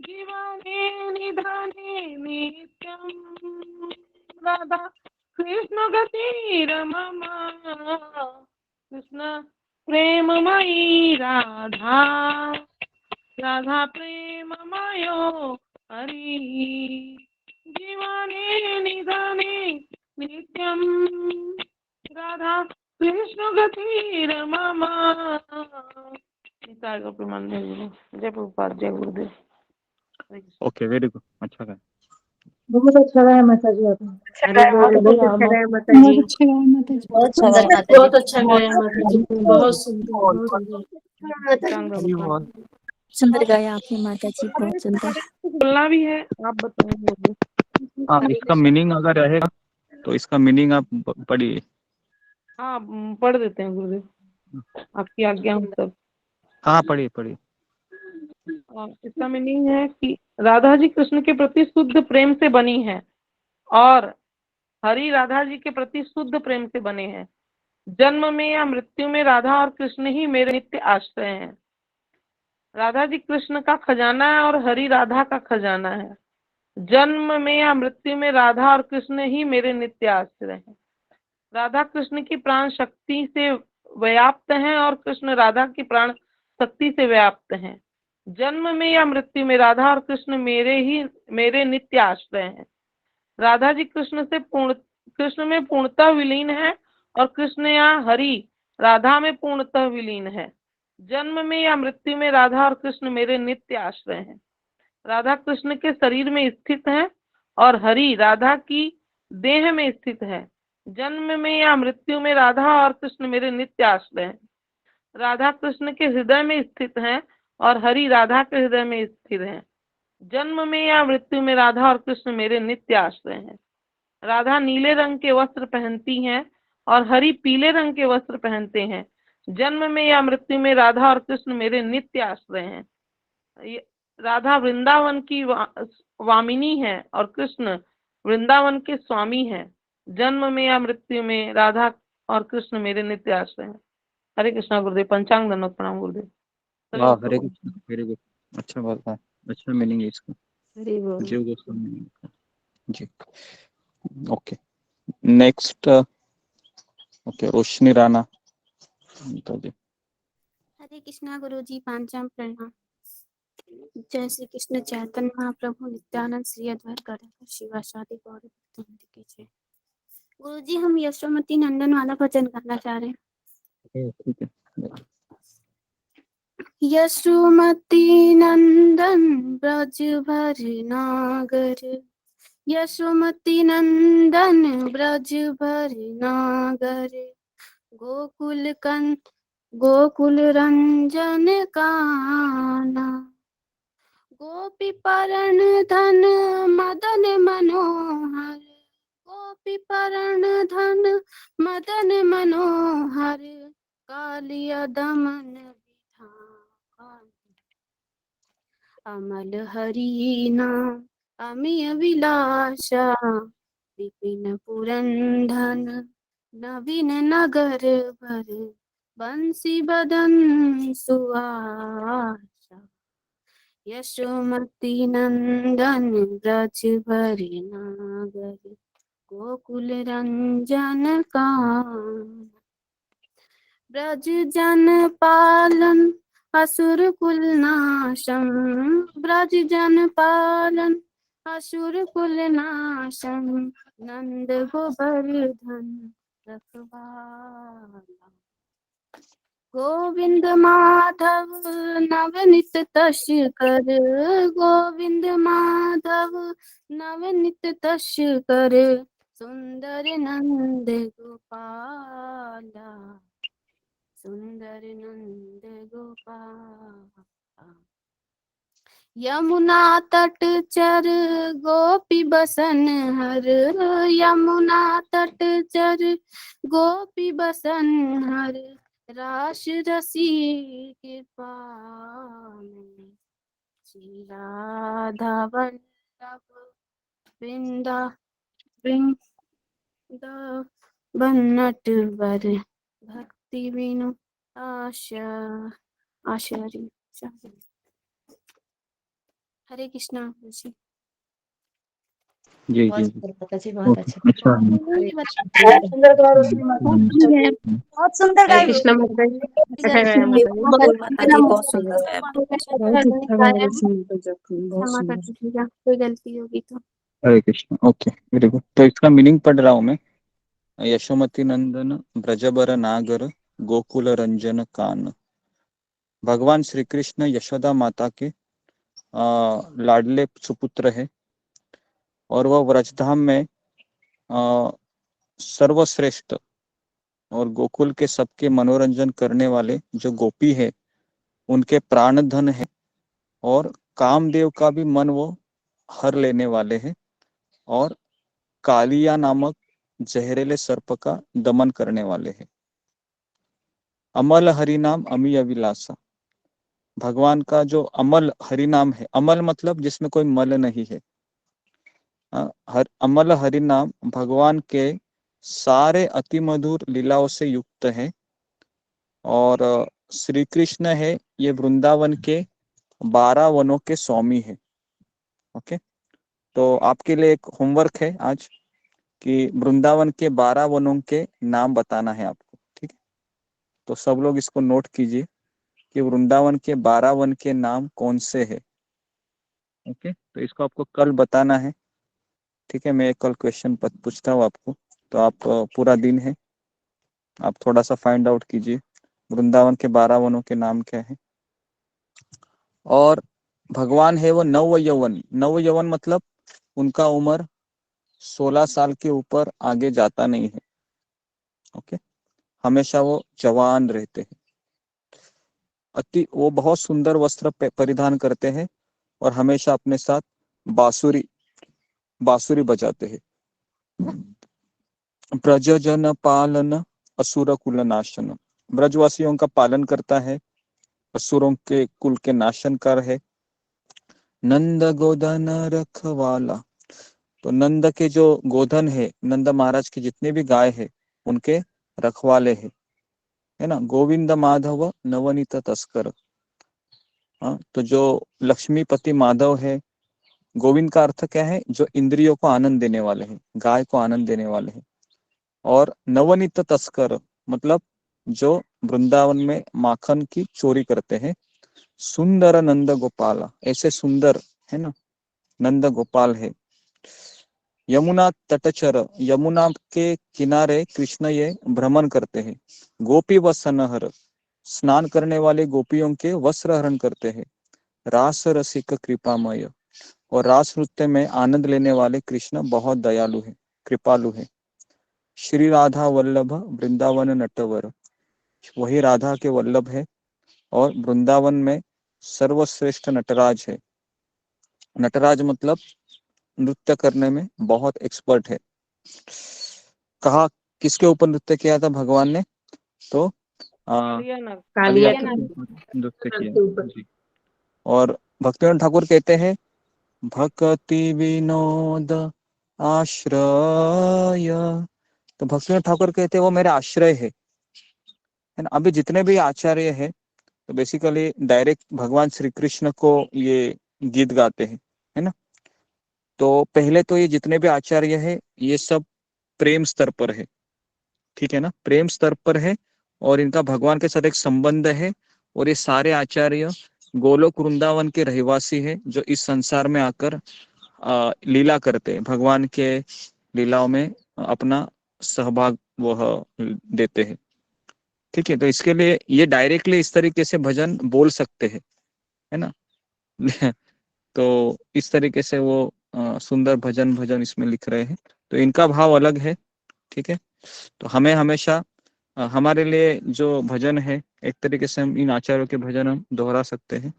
जीवने निधने नित्यम राधा कृष्ण गतिरममा कृष्ण प्रेममयी राधा राधा प्रेममयो हरि जीवने निधने नित्यम राधा कृष्ण गतिरममा जय प्रभुपाद जय गुरुदेव। ओके, वेरी गुड, अच्छा गाया। बहुत अच्छा गाया माता जी आपने। बहुत अच्छा गाया माता बहुत जी। अच्छा गाया माता जी। बहुत अच्छा गाया माता जी। बहुत अच्छा गाया माता जी, बहुत सुंदर, बहुत सुंदर। सुंदर गाया आपने माता जी, बहुत सुंदर। बोलना भी है, आप बताएंगे। हाँ, इसका मीनिंग अगर रहेगा तो इसका मीनिंग आप पढ़िए। हाँ पढ़ देते हैं गुरुदेव, आपकी आज्ञा हम सब। हाँ, पढ़िए पढ़िए। इसका मीनिंग है कि राधा जी कृष्ण के प्रति शुद्ध प्रेम से बनी है और हरि राधा जी के प्रति शुद्ध प्रेम से बने हैं। जन्म में या मृत्यु में राधा और कृष्ण ही मेरे नित्य आश्रय हैं। राधा जी कृष्ण का खजाना है और हरि राधा का खजाना है। जन्म में या मृत्यु में राधा और कृष्ण ही मेरे नित्य आश्रय हैं। राधा कृष्ण की प्राण शक्ति से व्याप्त हैं और कृष्ण राधा की प्राण शक्ति से व्याप्त हैं। जन्म में या मृत्यु में राधा और कृष्ण मेरे नित्य आश्रय हैं। राधा जी कृष्ण में पूर्णतः विलीन है और कृष्ण या हरि राधा में पूर्णतः विलीन है। जन्म में या मृत्यु में राधा और कृष्ण मेरे नित्य आश्रय हैं। राधा कृष्ण के शरीर में स्थित है और हरि राधा की देह में स्थित है। जन्म में या मृत्यु में राधा और कृष्ण मेरे नित्य आश्रय हैं। राधा कृष्ण के हृदय में स्थित है और हरि राधा के हृदय में स्थित है। जन्म में या मृत्यु में राधा और कृष्ण मेरे नित्य आश्रय हैं। राधा नीले रंग के वस्त्र पहनती हैं और हरि पीले रंग के वस्त्र पहनते हैं। जन्म में या मृत्यु में राधा और कृष्ण मेरे नित्य आश्रय हैं। राधा वृंदावन की वामिनी है और कृष्ण वृंदावन के स्वामी हैं। जन्म में या मृत्यु में राधा और कृष्ण मेरे नित्य आश्रय हैं। हरे कृष्णा गुरुदेव। पंचांग दंडवत प्रणाम गुरुदेव। वाह, हरे कृष्ण, वेरी गुड, अच्छा बात है, अच्छा मीनिंग है इसका। हरि बोल। Jeev Goswami ji. Okay, next. Okay, Roshni Rana तो जी। हरे कृष्णा गुरु जी, पांचम प्रणाम। जय श्री कृष्ण चैतन्य महाप्रभु नित्यानंद श्री अद्वैत गदाधर शिवासादि गौर भक्तवृंद की जय। गुरु जी, हम यशोमती नंदन वाला भजन करना चाह रहे हैं। ठीक है। यशोमती नंदन ब्रज भर नागर, यशोमती नंदन ब्रज भर नागर, गोकुल गोकुल रंजन काना गोपी परण धन मदन मनोहर गोपी परण धन मदन मनोहर कालिया दमन विधान अमल हरि नाम अमिय विलासा विपिन पुरंधन नवीन नगर भर बंसी बदन सुहासा यशोमती नंदन ब्रज भरि नागर गोकुल रंजन कान ब्रज जन पालन असुर कुल नाशम ब्रज जन पालन असुर कुल नाशम नंद गोवर्धन रखवाला गोविंद माधव नवनित तस् कर गोविंद माधव नवनित तस् कर सुंदर नंद गोपाला सुंदर नंद गोपाल यमुना तट चर गोपी बसन हर यमुना तट चर गोपी बसन हर रास रसी कृपा श्री राधा वल्लभ वृंदा बन्नट वर भक्ति विनु आशरी हरे कृष्णा जी। जी बहुत जी सुंदर माता जी, बहुत अच्छा। अच्छा बहुत सुंदर गाया रोशनी माता जी, बहुत सुंदर हरे गाया कृष्ण रोशनी माता जी, अच्छा गाया माता जी। माता जी बहुत सुंदर है। बहुत अच्छा गाया बहुत क्षमा कर सुंदर। दीजिएगा कोई गलती होगी तो। Hare Krishna. Okay, very good. तो इसका मीनिंग पढ़ रहा हूँ मैं। यशोमती नंदन ब्रजबर नागर गोकुल रंजन कान। भगवान श्री कृष्ण यशोदा माता के लाडले सुपुत्र है और वह व्रजधाम में सर्वश्रेष्ठ और गोकुल के सबके मनोरंजन करने वाले जो गोपी है उनके प्राण धन है और कामदेव का भी मन वो हर लेने वाले हैं और कालिया नामक जहरीले सर्प का दमन करने वाले हैं। अमल हरि नाम अमी अविलासा। भगवान का जो अमल हरि नाम है, अमल मतलब जिसमें कोई मल नहीं है। अमल हरि नाम भगवान के सारे अति मधुर लीलाओं से युक्त है और श्री कृष्ण है ये वृंदावन के 12 वनों के स्वामी है। ओके, तो आपके लिए एक होमवर्क है आज कि वृंदावन के 12 वनों के नाम बताना है आपको। ठीक है, तो सब लोग इसको नोट कीजिए कि वृंदावन के 12 वन के नाम कौन से है। ओके, तो इसको आपको कल बताना है। ठीक है, मैं कल क्वेश्चन पूछता हूँ आपको, तो आप पूरा दिन है, आप थोड़ा सा फाइंड आउट कीजिए वृंदावन के 12 वनों के नाम क्या है। और भगवान है वो नव यौवन। नव यौवन मतलब उनका उम्र 16 साल के ऊपर आगे जाता नहीं है। ओके, हमेशा वो जवान रहते हैं। वो बहुत सुंदर वस्त्र परिधान करते हैं और हमेशा अपने साथ बांसुरी बजाते हैं। ब्रजजन पालन असुर कुल नाशन। ब्रजवासियों का पालन करता है, असुरों के कुल के नाशन कर है। नंद गोधन रखवाला। तो नंद के जो गोधन है, नंद महाराज के जितने भी गाय है उनके रखवाले है ना। गोविंद माधव नवनीत तस्कर। हाँ, तो जो लक्ष्मीपति माधव है, गोविंद का अर्थ क्या है, जो इंद्रियों को आनंद देने वाले हैं, गाय को आनंद देने वाले हैं। और नवनीत तस्कर मतलब जो वृंदावन में माखन की चोरी करते हैं। सुंदर नंद गोपाला, ऐसे सुंदर है ना नंद गोपाल है। यमुना तटचर, यमुना के किनारे कृष्ण ये भ्रमण करते हैं। गोपी वसनहर, स्नान करने वाले गोपियों के वस्त्र हरण करते हैं। रास रसिक कृपामय, और रास नृत्य में आनंद लेने वाले कृष्ण बहुत दयालु है, कृपालु है। श्री राधा वल्लभ वृंदावन नटवर, वही राधा के वल्लभ है और वृंदावन में सर्वश्रेष्ठ नटराज है। नटराज मतलब नृत्य करने में बहुत एक्सपर्ट है। कहा किसके ऊपर नृत्य किया था भगवान ने? तो कालिया कालिया के ऊपर नृत्य किया जी। और भक्तिविनोद ठाकुर कहते हैं भक्ति विनोद आश्रय। तो भक्तिविनोद ठाकुर कहते हैं वो मेरा आश्रय है ना। अभी जितने भी आचार्य है तो बेसिकली डायरेक्ट भगवान श्री कृष्ण को ये गीत गाते हैं, है ना। तो पहले तो ये जितने भी आचार्य है ये सब प्रेम स्तर पर है, ठीक है ना, प्रेम स्तर पर है और इनका भगवान के साथ एक संबंध है। और ये सारे आचार्य गोलोक वृंदावन के रहवासी है जो इस संसार में आकर लीला करते हैं, भगवान के लीलाओं में अपना सहभाग वह देते हैं, ठीक है। तो इसके लिए ये डायरेक्टली इस तरीके से भजन बोल सकते हैं, है ना। तो इस तरीके से वो सुंदर भजन इसमें लिख रहे हैं। तो इनका भाव अलग है, ठीक है। तो हमें हमेशा हमारे लिए जो भजन है एक तरीके से हम इन आचार्यों के भजन हम दोहरा सकते हैं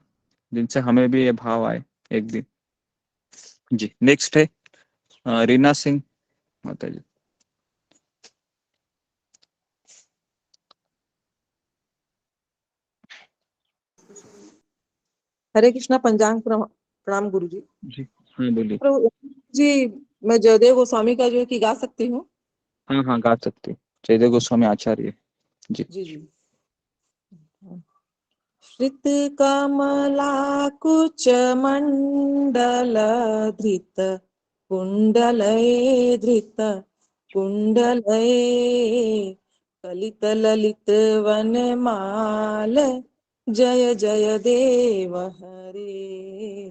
जिनसे हमें भी ये भाव आए एक दिन जी। नेक्स्ट है रीना सिंह माता जी। हरे कृष्णा पंचांग प्रणाम गुरु जी। जी हाँ बोलिए। प्रभु जी, मैं जयदेव गोस्वामी का जो है कि गा सकती हूँ? हाँ हाँ गा सकते। जयदेव गोस्वामी आचार्य जी। जी जी। श्रित कमलाकुच मंडल धृत कुंडलये धृत कुंडलये कलित ललित वनमाल जय जय देव हरे।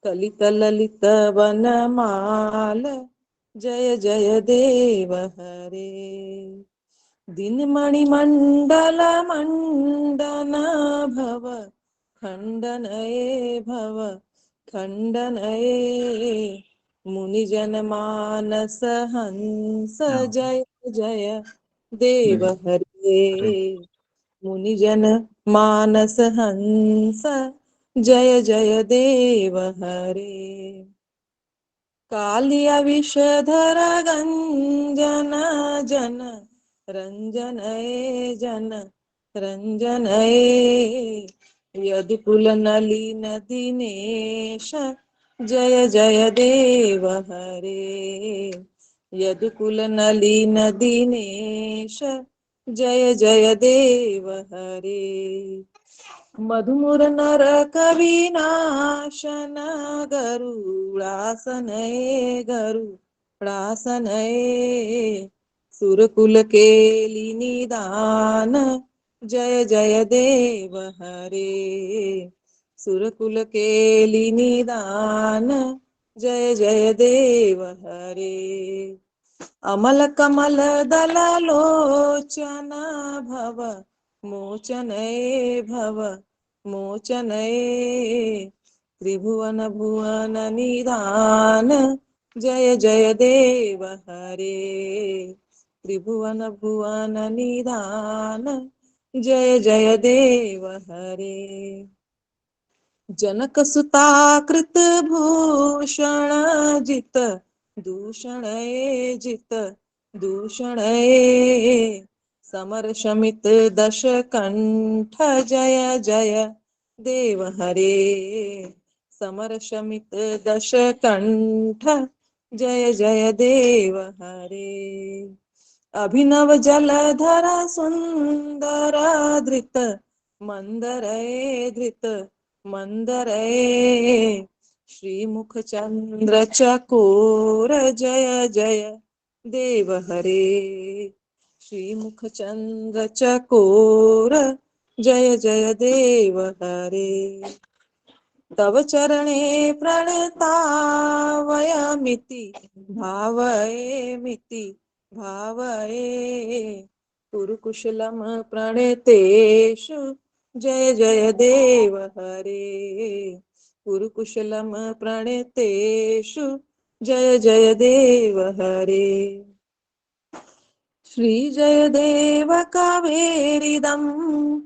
कलित ललित वनमाल जय जय देव हरे। दिनमणि मंडल मंडन भव खंडनये भव खंडनये मुनिजन मानस हंस जय जय देव हरे। मुनिजन मानस हंस जय जय देव हरे। कालिया विषधर गंजन जन रंजनये जन रंजनये यदुकुल नलिन दिनेश जय जय देव हरे। यदुकुल नलिन दिनेश जय जय देव हरे। मधुमुर नर कविनाशन गरुड़ासनये गरुड़ासनये सुरकुल केली निदान जय जय देव हरे। सुरकुल केली निदान जय जय देव हरे। अमल कमल दल लोचन भव मोचनये भव मोचनये त्रिभुवन भुवन निधान जय जय देव हरे। त्रिभुवन भुवन निधान जय जय देव हरे। जनक सुता कृत भूषण जित दूषणये जित दूषणये समर शमित दश कंठ जय जय देव हरे। समर शमित दश कंठ जय जय देव हरे। अभिनव जलधर सुंदर धृत मंदरये धृत मंदरये श्रीमुख चंद्र चकोर जय जय देव हरे। श्रीमुख चंद्र चकोर जय जय देव हरे। तव चरणे प्रणतावयमिति भावयेमिति भावये कुरुकुशलम प्रणतेषु जय जय देव हरे। कुरुकुशलम प्रणतेषु जय जय देव हरे। श्रीजयदेव कावेरिदं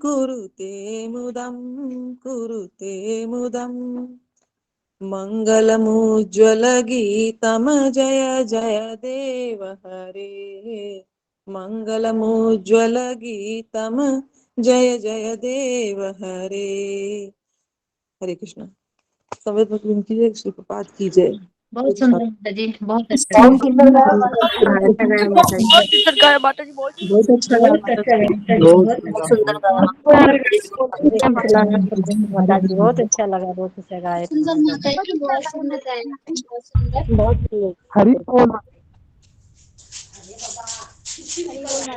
कुरुते मुदम् मङ्गलमुज्ज्वलगीतं जय जय देव हरे मङ्गलमुज्ज्वलगीतं जय जय देव हरे। हरे कृष्ण। संवेद भक्ति कीजिए, श्री प्रपात कीजिए। बहुत सुंदर माता जी, बहुत अच्छा बहुत सुंदर गाया बहुत माता जी। अच्छा गाया माता जी। बहुत सुंदर गाया माता जी, बहुत बहुत अच्छा गाया माता जी, बहुत बहुत अच्छा सुंदर बहुत अच्छा लगा माता जी, बहुत अच्छा लगा, बहुत अच्छा गाया सुंदर माता माता जी। जी, बहुत सुंदर गाया, बहुत सुंदर। बहुत हरि बोल। हरी बोल माता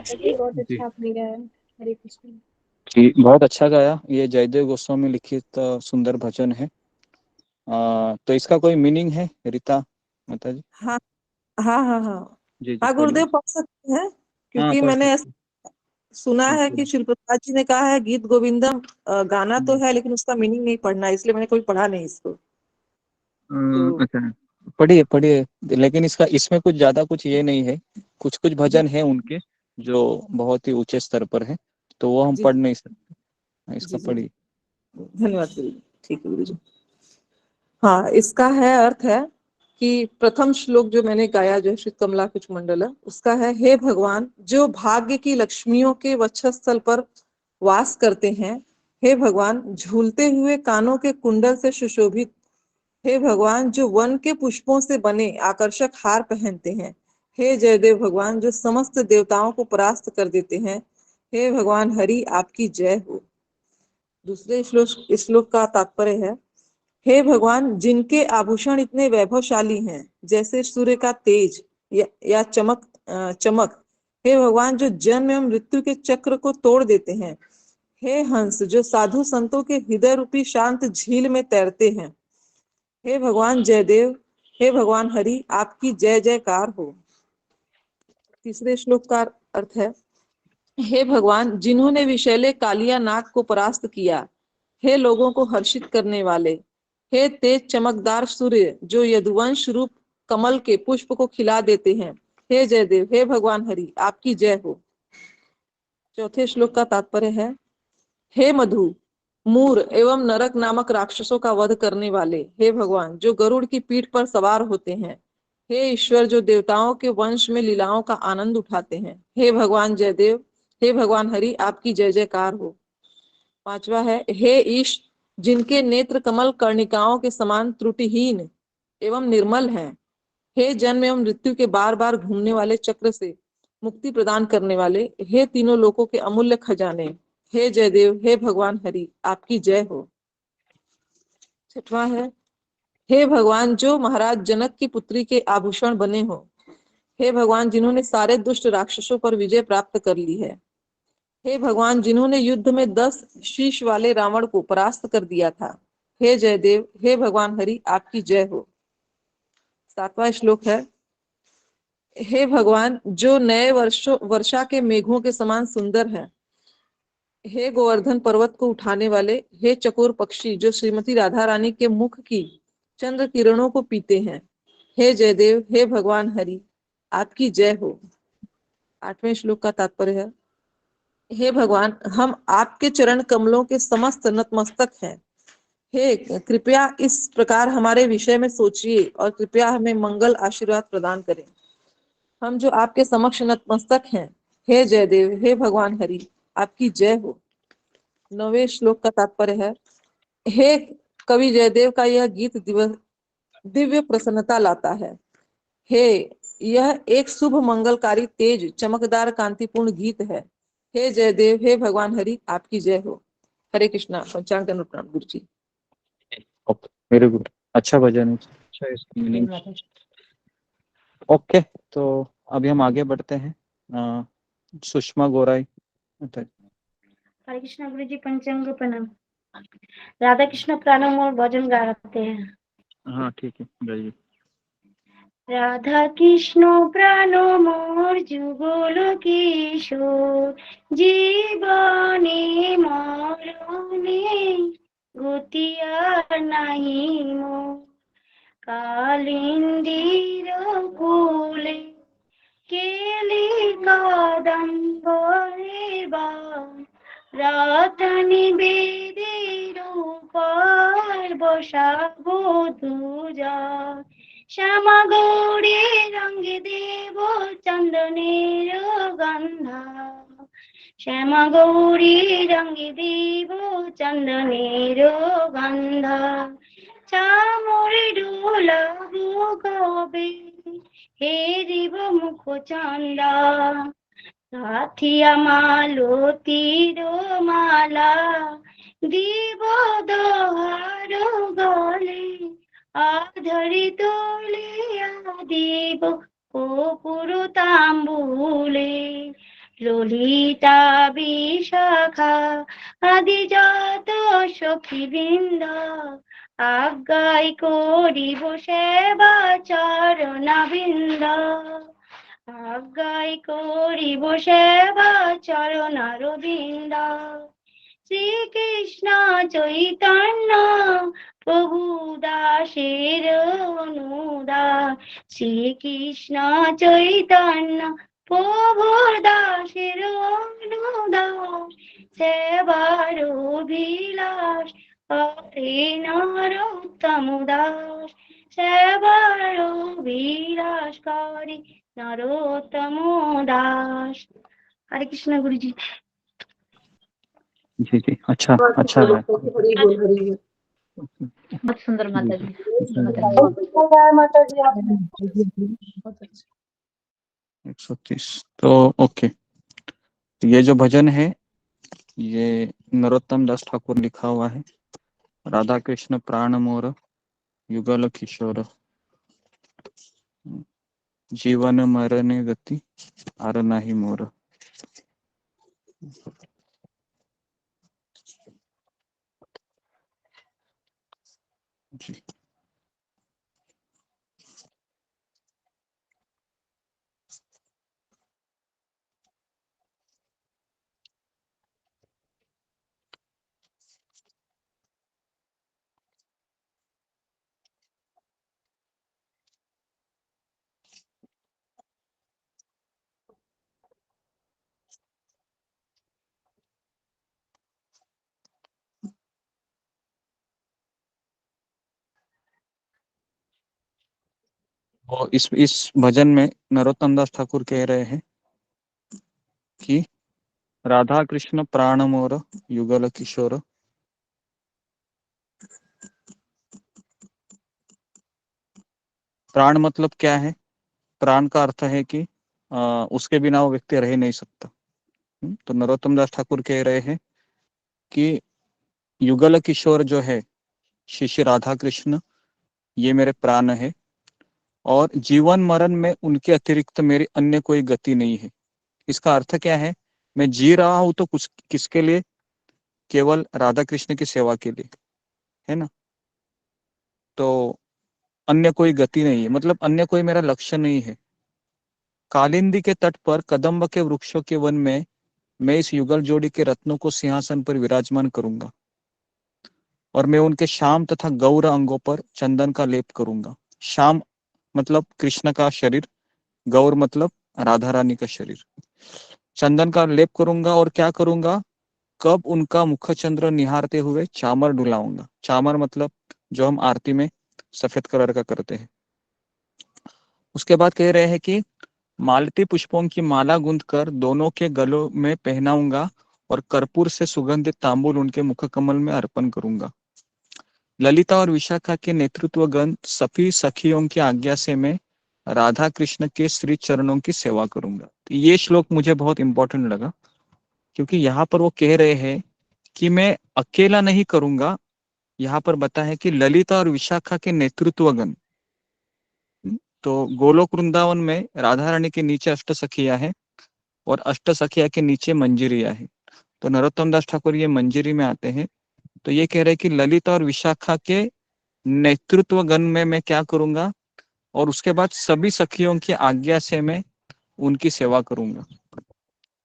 जी, बहुत जी अच्छा आपने गाया। हरे कृष्ण। जी, बहुत अच्छा गाया। ये जयदेव गोस्वामी लिखित सुंदर भजन है। तो इसका कोई मीनिंग है रीता माता जी? हाँ हाँ हाँ हाँ जी जी हाँ, पढ़िए। गुरुदेव पढ़ सकते हैं, हाँ क्योंकि पढ़ मैंने सकते ऐसा सुना हैं। है कि शिल्पप्रसाद जी ने कहा है गीत गोविंदम गाना तो है, लेकिन उसका मीनिंग नहीं पढ़ना है, इसलिए मैंने कभी पढ़ा नहीं इसको। तो अच्छा, पढ़िए पढ़िए। लेकिन इसमें कुछ ज्यादा कुछ ये नहीं है। कुछ कुछ भजन है उनके जो बहुत ही ऊंचे स्तर पर है, तो वो हम जी पढ़ नहीं सकते। जी इसका जी पढ़िए। धन्यवाद गुरु जी। ठीक है गुरु जी। हाँ, इसका है अर्थ है कि प्रथम श्लोक जो मैंने गाया, जो श्री कमला कुछ मंडल, उसका है, हे भगवान जो भाग्य की लक्ष्मियों के वक्षस्थल पर वास करते हैं, हे भगवान झूलते हुए कानों के कुंडल से सुशोभित, हे भगवान जो वन के पुष्पों से बने आकर्षक हार पहनते हैं, हे जयदेव भगवान जो समस्त देवताओं को परास्त कर देते हैं, हे भगवान हरि आपकी जय हो। दूसरे श्लोक का तात्पर्य है, हे भगवान जिनके आभूषण इतने वैभवशाली हैं जैसे सूर्य का तेज या चमक, हे भगवान जो जन्म एवं मृत्यु के चक्र को तोड़ देते हैं, हे हंस जो साधु संतों के हृदय रूपी शांत झील में तैरते हैं, हे भगवान जयदेव, हे भगवान हरि आपकी जय जयकार हो। तीसरे श्लोक का अर्थ है, हे भगवान जिन्होंने विषैले कालिया नाग को परास्त किया, हे लोगों को हर्षित करने वाले, हे तेज चमकदार सूर्य जो यदुवंश रूप कमल के पुष्प को खिला देते हैं, हे जयदेव, हे भगवान हरि आपकी जय हो। चौथे श्लोक का तात्पर्य है, हे मधु मूर एवं नरक नामक राक्षसों का वध करने वाले, हे भगवान जो गरुड़ की पीठ पर सवार होते हैं, हे ईश्वर जो देवताओं के वंश में लीलाओं का आनंद उठाते हैं, हे भगवान जयदेव, हे भगवान हरि आपकी जय जयकार हो। पांचवा है, हे ईश जिनके नेत्र कमल कर्णिकाओं के समान त्रुटिहीन एवं निर्मल हैं, हे जन्म एवं मृत्यु के बार बार घूमने वाले चक्र से मुक्ति प्रदान करने वाले, हे तीनों लोकों के अमूल्य खजाने, हे जयदेव, हे भगवान हरि आपकी जय हो। छठवां है, हे भगवान जो महाराज जनक की पुत्री के आभूषण बने हो, हे भगवान जिन्होंने सारे दुष्ट राक्षसों पर विजय प्राप्त कर ली है, हे भगवान जिन्होंने युद्ध में 10 शीश वाले रावण को परास्त कर दिया था, हे जयदेव, हे भगवान हरि आपकी जय हो। सातवां श्लोक है, हे भगवान जो नए वर्षा के मेघों के समान सुंदर है, हे गोवर्धन पर्वत को उठाने वाले, हे चकोर पक्षी जो श्रीमती राधा रानी के मुख की चंद्र किरणों को पीते हैं, हे जयदेव, हे भगवान हरि आपकी जय हो। आठवें श्लोक का तात्पर्य है, हे भगवान हम आपके चरण कमलों के समस्त नतमस्तक हैं, हे कृपया इस प्रकार हमारे विषय में सोचिए और कृपया हमें मंगल आशीर्वाद प्रदान करें। हम जो आपके समक्ष नतमस्तक हैं, हे जयदेव, हे भगवान हरि आपकी जय हो। 9वें श्लोक का तात्पर्य है, हे कवि जयदेव का यह गीत दिव्य प्रसन्नता लाता है, हे यह एक शुभ मंगलकारी तेज चमकदार कांतिपूर्ण गीत है, हे जयदेव, हे भगवान हरि आपकी जय हो। हरे कृष्णा। पंचांग अनुप्राण गुरु जी। वेरी गुड, अच्छा भजन है, अच्छा इसका मीनिंग। ओके, तो अभी हम आगे बढ़ते हैं। सुषमा गोराई। हरे कृष्णा गुरु जी, पंचांग प्रणाम। राधा कृष्ण प्राणम और भजन गाते हैं। हाँ ठीक है, गाइए। राधा कृष्ण প্রাণ মোর যুগল কিশোর জীবনে মরণে গতি আর নাহি মোর কালিন্দীর কুলে কেলি কাদ বলিবা রতনী বেদের উপর বসাবো দুজা শ্যামা গৌরী রঙে দেব চন্দনের গন্ধা শ্যামা গৌরী রঙে দেব চন্দনের গন্ধা চামরে ডোলাবো কবে হে দেব মুখ চন্দা রাথিয়া মালতীর মালা দিব দোহার গলে আধরি তোলিয়া দিব কপুর তাম্বুলে ললিতা বিশাখা আদি যত সখী বৃন্দ আজ্ঞাই করিব সেবা চরণাবৃন্দ আজ্ঞাই করিব সেবা চরণারবিন্দ শ্রীকৃষ্ণ চৈতন্য প্রভু দাসের অনুদাস শ্রীকৃষ্ণ চৈতন্য প্রভু দাসের অনুদাস সেবার অভিলাষ হরে নরোত্তম দাস সেবার অভিলাষ করে नरोत्तम दास। हरे कृष्ण गुरु जी। जी जी अच्छा अच्छा है। बहुत सुंदर माता जी। 130 तो ओके, ये जो भजन है ये नरोत्तम दास ठाकुर लिखा हुआ है। राधा कृष्ण प्राण मोर युगल किशोर जीवन मरण गति आर नाही मोर। जी और इस भजन में नरोत्तम दास ठाकुर कह रहे हैं कि राधा कृष्ण प्राण मोर युगल किशोर। प्राण मतलब क्या है? प्राण का अर्थ है कि उसके बिना वो व्यक्ति रह नहीं सकता। तो नरोत्तम दास ठाकुर कह रहे हैं कि युगल किशोर जो है श्री राधा कृष्ण, ये मेरे प्राण है और जीवन मरण में उनके अतिरिक्त मेरी अन्य कोई गति नहीं है। इसका अर्थ क्या है? मैं जी रहा हूं तो कुछ किसके लिए? केवल राधा कृष्ण की सेवा के लिए, है ना। तो अन्य कोई गति नहीं है, मतलब अन्य कोई मेरा लक्ष्य नहीं है। कालिंदी के तट पर कदम्ब के वृक्षों के वन में मैं इस युगल जोड़ी के रत्नों को सिंहासन पर विराजमान करूंगा और मैं उनके श्याम तथा गौर अंगों पर चंदन का लेप करूंगा। श्याम मतलब कृष्ण का शरीर, गौर मतलब राधा रानी का शरीर। चंदन का लेप करूंगा और क्या करूंगा? कब उनका मुखचंद्र निहारते हुए चामर डुलाऊंगा। चामर मतलब जो हम आरती में सफेद कलर का करते हैं। उसके बाद कह रहे हैं कि मालती पुष्पों की माला गूंथकर दोनों के गलों में पहनाऊंगा और कर्पूर से सुगंधित तांबूल उनके मुख कमल में अर्पण करूंगा। ललिता और विशाखा के नेतृत्वगण सभी सखियों की आज्ञा से मैं राधा कृष्ण के श्री चरणों की सेवा करूंगा। तो ये श्लोक मुझे बहुत इंपॉर्टेंट लगा, क्योंकि यहाँ पर वो कह रहे हैं कि मैं अकेला नहीं करूंगा। यहाँ पर बता है कि ललिता और विशाखा के नेतृत्वगण, तो गोलोक वृंदावन में राधा रानी के नीचे अष्ट सखिया है और अष्ट सखिया के नीचे मंजिरिया है। तो नरोत्तम दास ठाकुर ये मंजिरी में आते हैं। तो ये कह रहे हैं कि ललिता और विशाखा के नेतृत्वगण में मैं क्या करूंगा, और उसके बाद सभी सखियों की आज्ञा से मैं उनकी सेवा करूंगा।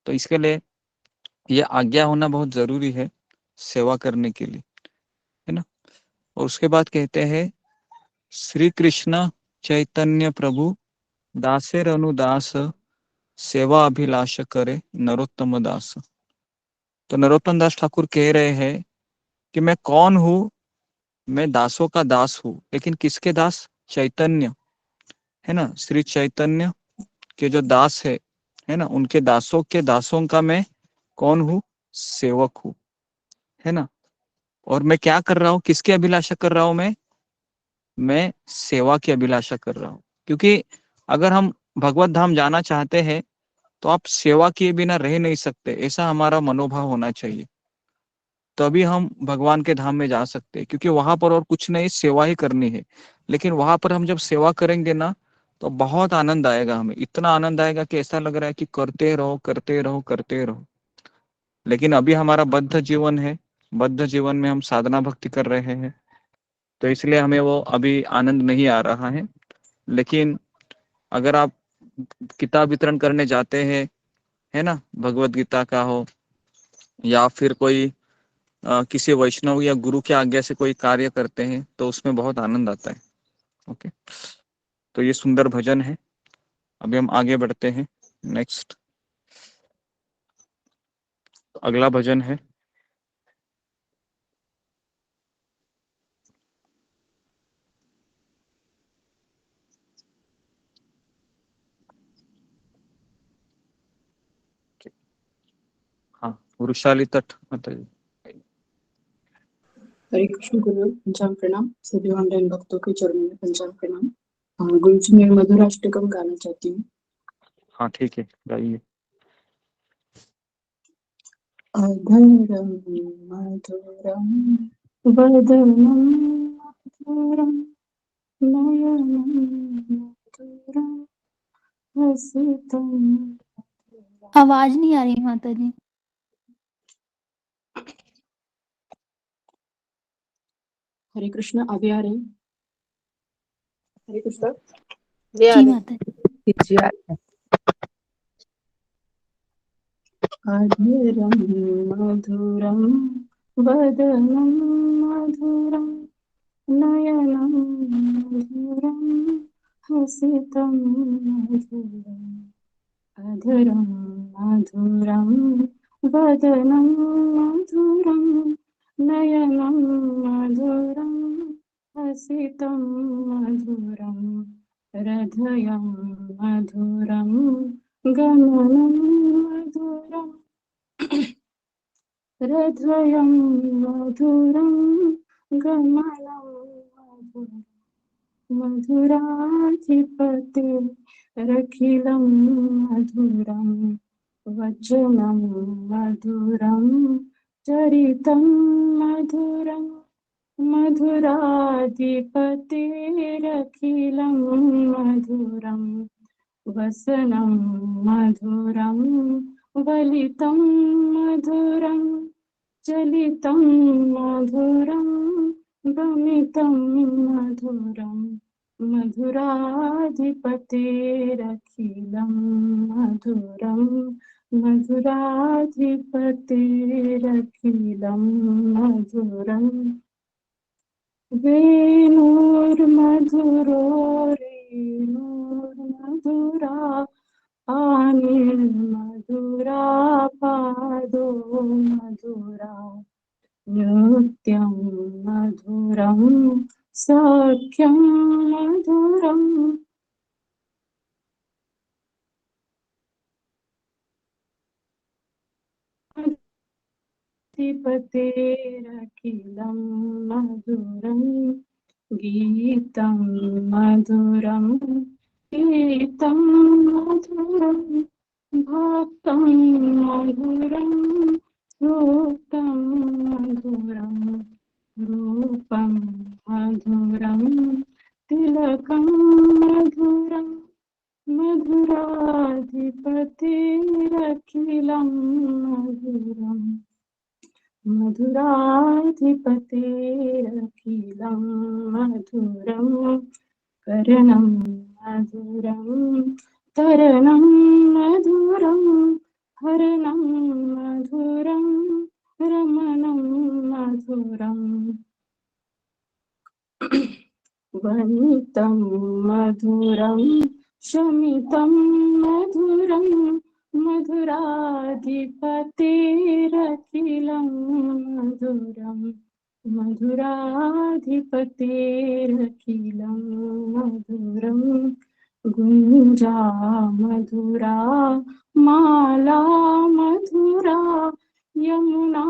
तो इसके लिए ये आज्ञा होना बहुत जरूरी है सेवा करने के लिए, है ना। और उसके बाद कहते हैं श्री कृष्ण चैतन्य प्रभु दासेर अनुदास सेवा अभिलाष करे नरोत्तम दास। तो नरोत्तम दास ठाकुर कह रहे हैं कि मैं कौन हूँ, मैं दासों का दास हूँ, लेकिन किसके दास? चैतन्य, है ना, श्री चैतन्य के जो दास है ना, उनके दासों के दासों का मैं कौन हूँ? सेवक हूँ, है ना। और मैं क्या कर रहा हूँ? किसकी अभिलाषा कर रहा हूँ? मैं सेवा की अभिलाषा कर रहा हूँ। क्योंकि अगर हम भगवत धाम जाना चाहते हैं तो आप सेवा किए बिना रह नहीं सकते, ऐसा हमारा मनोभाव होना चाहिए। तभी हम भगवान के धाम में जा सकते हैं, क्योंकि वहां पर और कुछ नहीं, सेवा ही करनी है। लेकिन वहां पर हम जब सेवा करेंगे ना, तो बहुत आनंद आएगा, हमें इतना आनंद आएगा कि ऐसा लग रहा है कि करते रहो करते रहो करते रहो। लेकिन अभी हमारा बद्ध जीवन है, बद्ध जीवन में हम साधना भक्ति कर रहे हैं, तो इसलिए हमें वो अभी आनंद नहीं आ रहा है। लेकिन अगर आप किताब वितरण करने जाते हैं, है ना, भगवत गीता का हो या फिर कोई किसी वैष्णव या गुरु की आज्ञा से कोई कार्य करते हैं, तो उसमें बहुत आनंद आता है। ओके, तो ये सुंदर भजन है। अभी हम आगे बढ़ते हैं। नेक्स्ट अगला भजन है हाँ, वृषाली तट माता जी। हरे कृष्ण गुरु, पंचांग प्रणाम। सभी ऑनलाइन भक्तों के चरणों में पंचांग प्रणाम। गुरु जी, मैं मधुराष्टकम गाना चाहती हूँ। हाँ ठीक है, गाइए। अधरम मधुरम वदनम मधुरम नयनम मधुरम हसितम। आवाज नहीं आ रही माता जी। हरे कृष्ण, अभी आ रही? हरे कृष्ण जी माता जी। अधरम मधुरम वदनम मधुरम नयनम मधुरम हसितम मधुरम। अधरम मधुरम वदनम मधुरम नयनम मधुरम हसितम मधुरम। हृदयं मधुरं गमनं मधुरं। हृदयं मधुरं गमनं मधुरं। मधुराधिपते रखिलं मधुरं वचनं मधुरं चरितं मधुरं। मधुराधिपतेरखिलं मधुरं वसनं मधुरं वलितं मधुरं चलितं मधुरं गमितं मधुरं। मधुराधिपतेरखिलं मधुरं मधुराधिपतेरखिलं मधुरम्। वेणुर्मधुरो रेणुर्मधुरा पाणिर्मधुरा पादो मधुरा। नृत्यं मधुरं सख्यं मधुरम्। अधिपतेरखिलं मधुरं गीतं मधुरं गीतं मधुरं भक्तं मधुरं रूपं मधुरं रूपं मधुरं तिलकं मधुरं। मधुराधिपतेरखिलं मधुरम्। मधुराधिपतेरखिलं मधुरं करणं मधुरं तरणं मधुरं हरणं मधुरं रमणं मधुरं वनितं मधुरं शमितं मधुरं मधुराधिपतेरखिलं मधुरं मधुराधिपतेरखिलं मधुरं गुञ्जा मधुरा माला मधुरा यमुना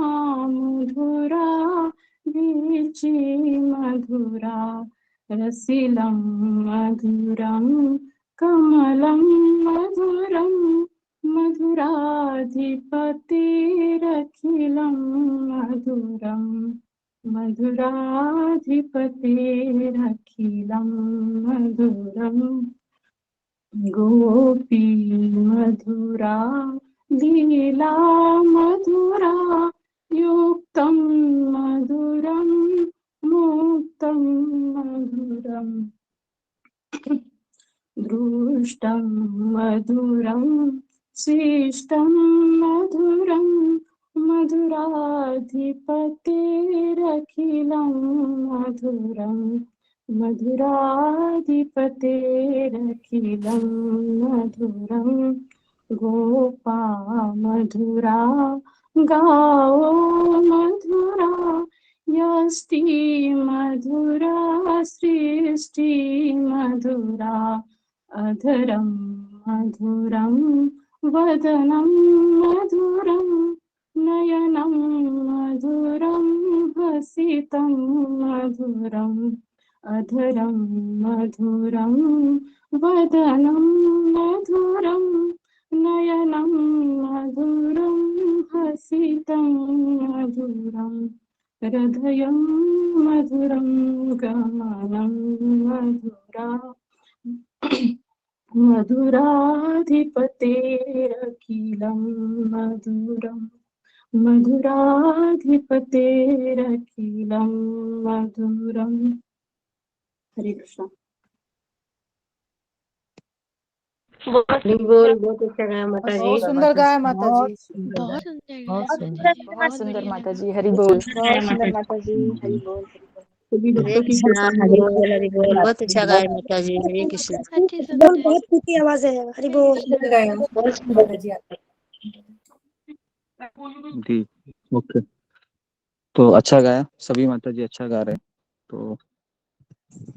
मधुरा वीची मधुरा रसिलं मधुरं कमलं मधुरं मधुराधिपतेरखिलं मधुरं मधुराधिपतेरखिलं मधुरं गोपी मधुरा लीला मधुरा युक्तं मधुरं मुक्तं मधुरं दृष्टं मधुरं शिष्टं मधुरं मधुराधिपतेरखिलं मधुरं मधुराधिपतेरखिलं मधुरं गोपा मधुरा गाओ मधुरा यस्ति मधुरा सृष्टि मधुरा अधरं मधुरं वदनं मधुरं नयनं मधुरं हसितं मधुरम् अधरं मधुरं वदनं मधुरं नयनं मधुरं हसितं मधुरं हृदयं मधुरं गमनं मधुरा मधुराधिपतेरखिलं मधुरं मधुराधिपतेरखिलं मधुरम्। हरे कृष्णा। हरि बोल, बहुत अच्छा गाया माता जी। बहुत सुंदर गाया माता जी। बहुत सुंदर बहुत गाया सुंदर माता जी, बहुत बहुत सुंदर बढ़िया माता लगा। जी। हरि बोल, बहुत सुंदर माता जी। हरि बोल, हरि बोल। सभी हरे भक्तों की कृष्णा, कृपा हरि बोल, हरि बोल। बहुत अच्छा गाया माता जी। हरे कृष्णा। अति सुंदर। बहुत मीठी आवाज है। हरि बोल। सुंदर गाया माता जी। जी ओके। तो अच्छा गाया, सभी माता जी अच्छा गा रहे हैं। तो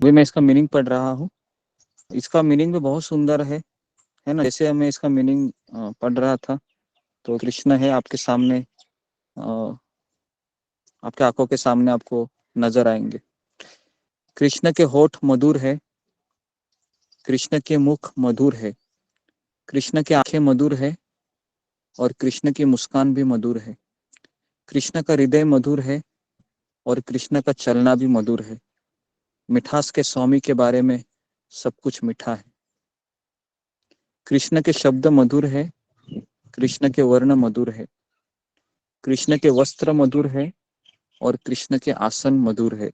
वही मैं इसका मीनिंग पढ़ रहा हूँ। इसका मीनिंग भी बहुत सुंदर है ना। जैसे मैं इसका मीनिंग पढ़ रहा था तो कृष्ण है आपके सामने, आपके आंखों के सामने आपको नजर आएंगे। कृष्ण के होठ मधुर है, कृष्ण के मुख मधुर है, कृष्ण की आंखें मधुर है और कृष्ण की मुस्कान भी मधुर है। कृष्ण का हृदय मधुर है और कृष्ण का चलना भी मधुर है। मिठास के स्वामी के बारे में सब कुछ मीठा है। कृष्ण के शब्द मधुर है, कृष्ण के वर्ण मधुर है, कृष्ण के वस्त्र मधुर है और कृष्ण के आसन मधुर है।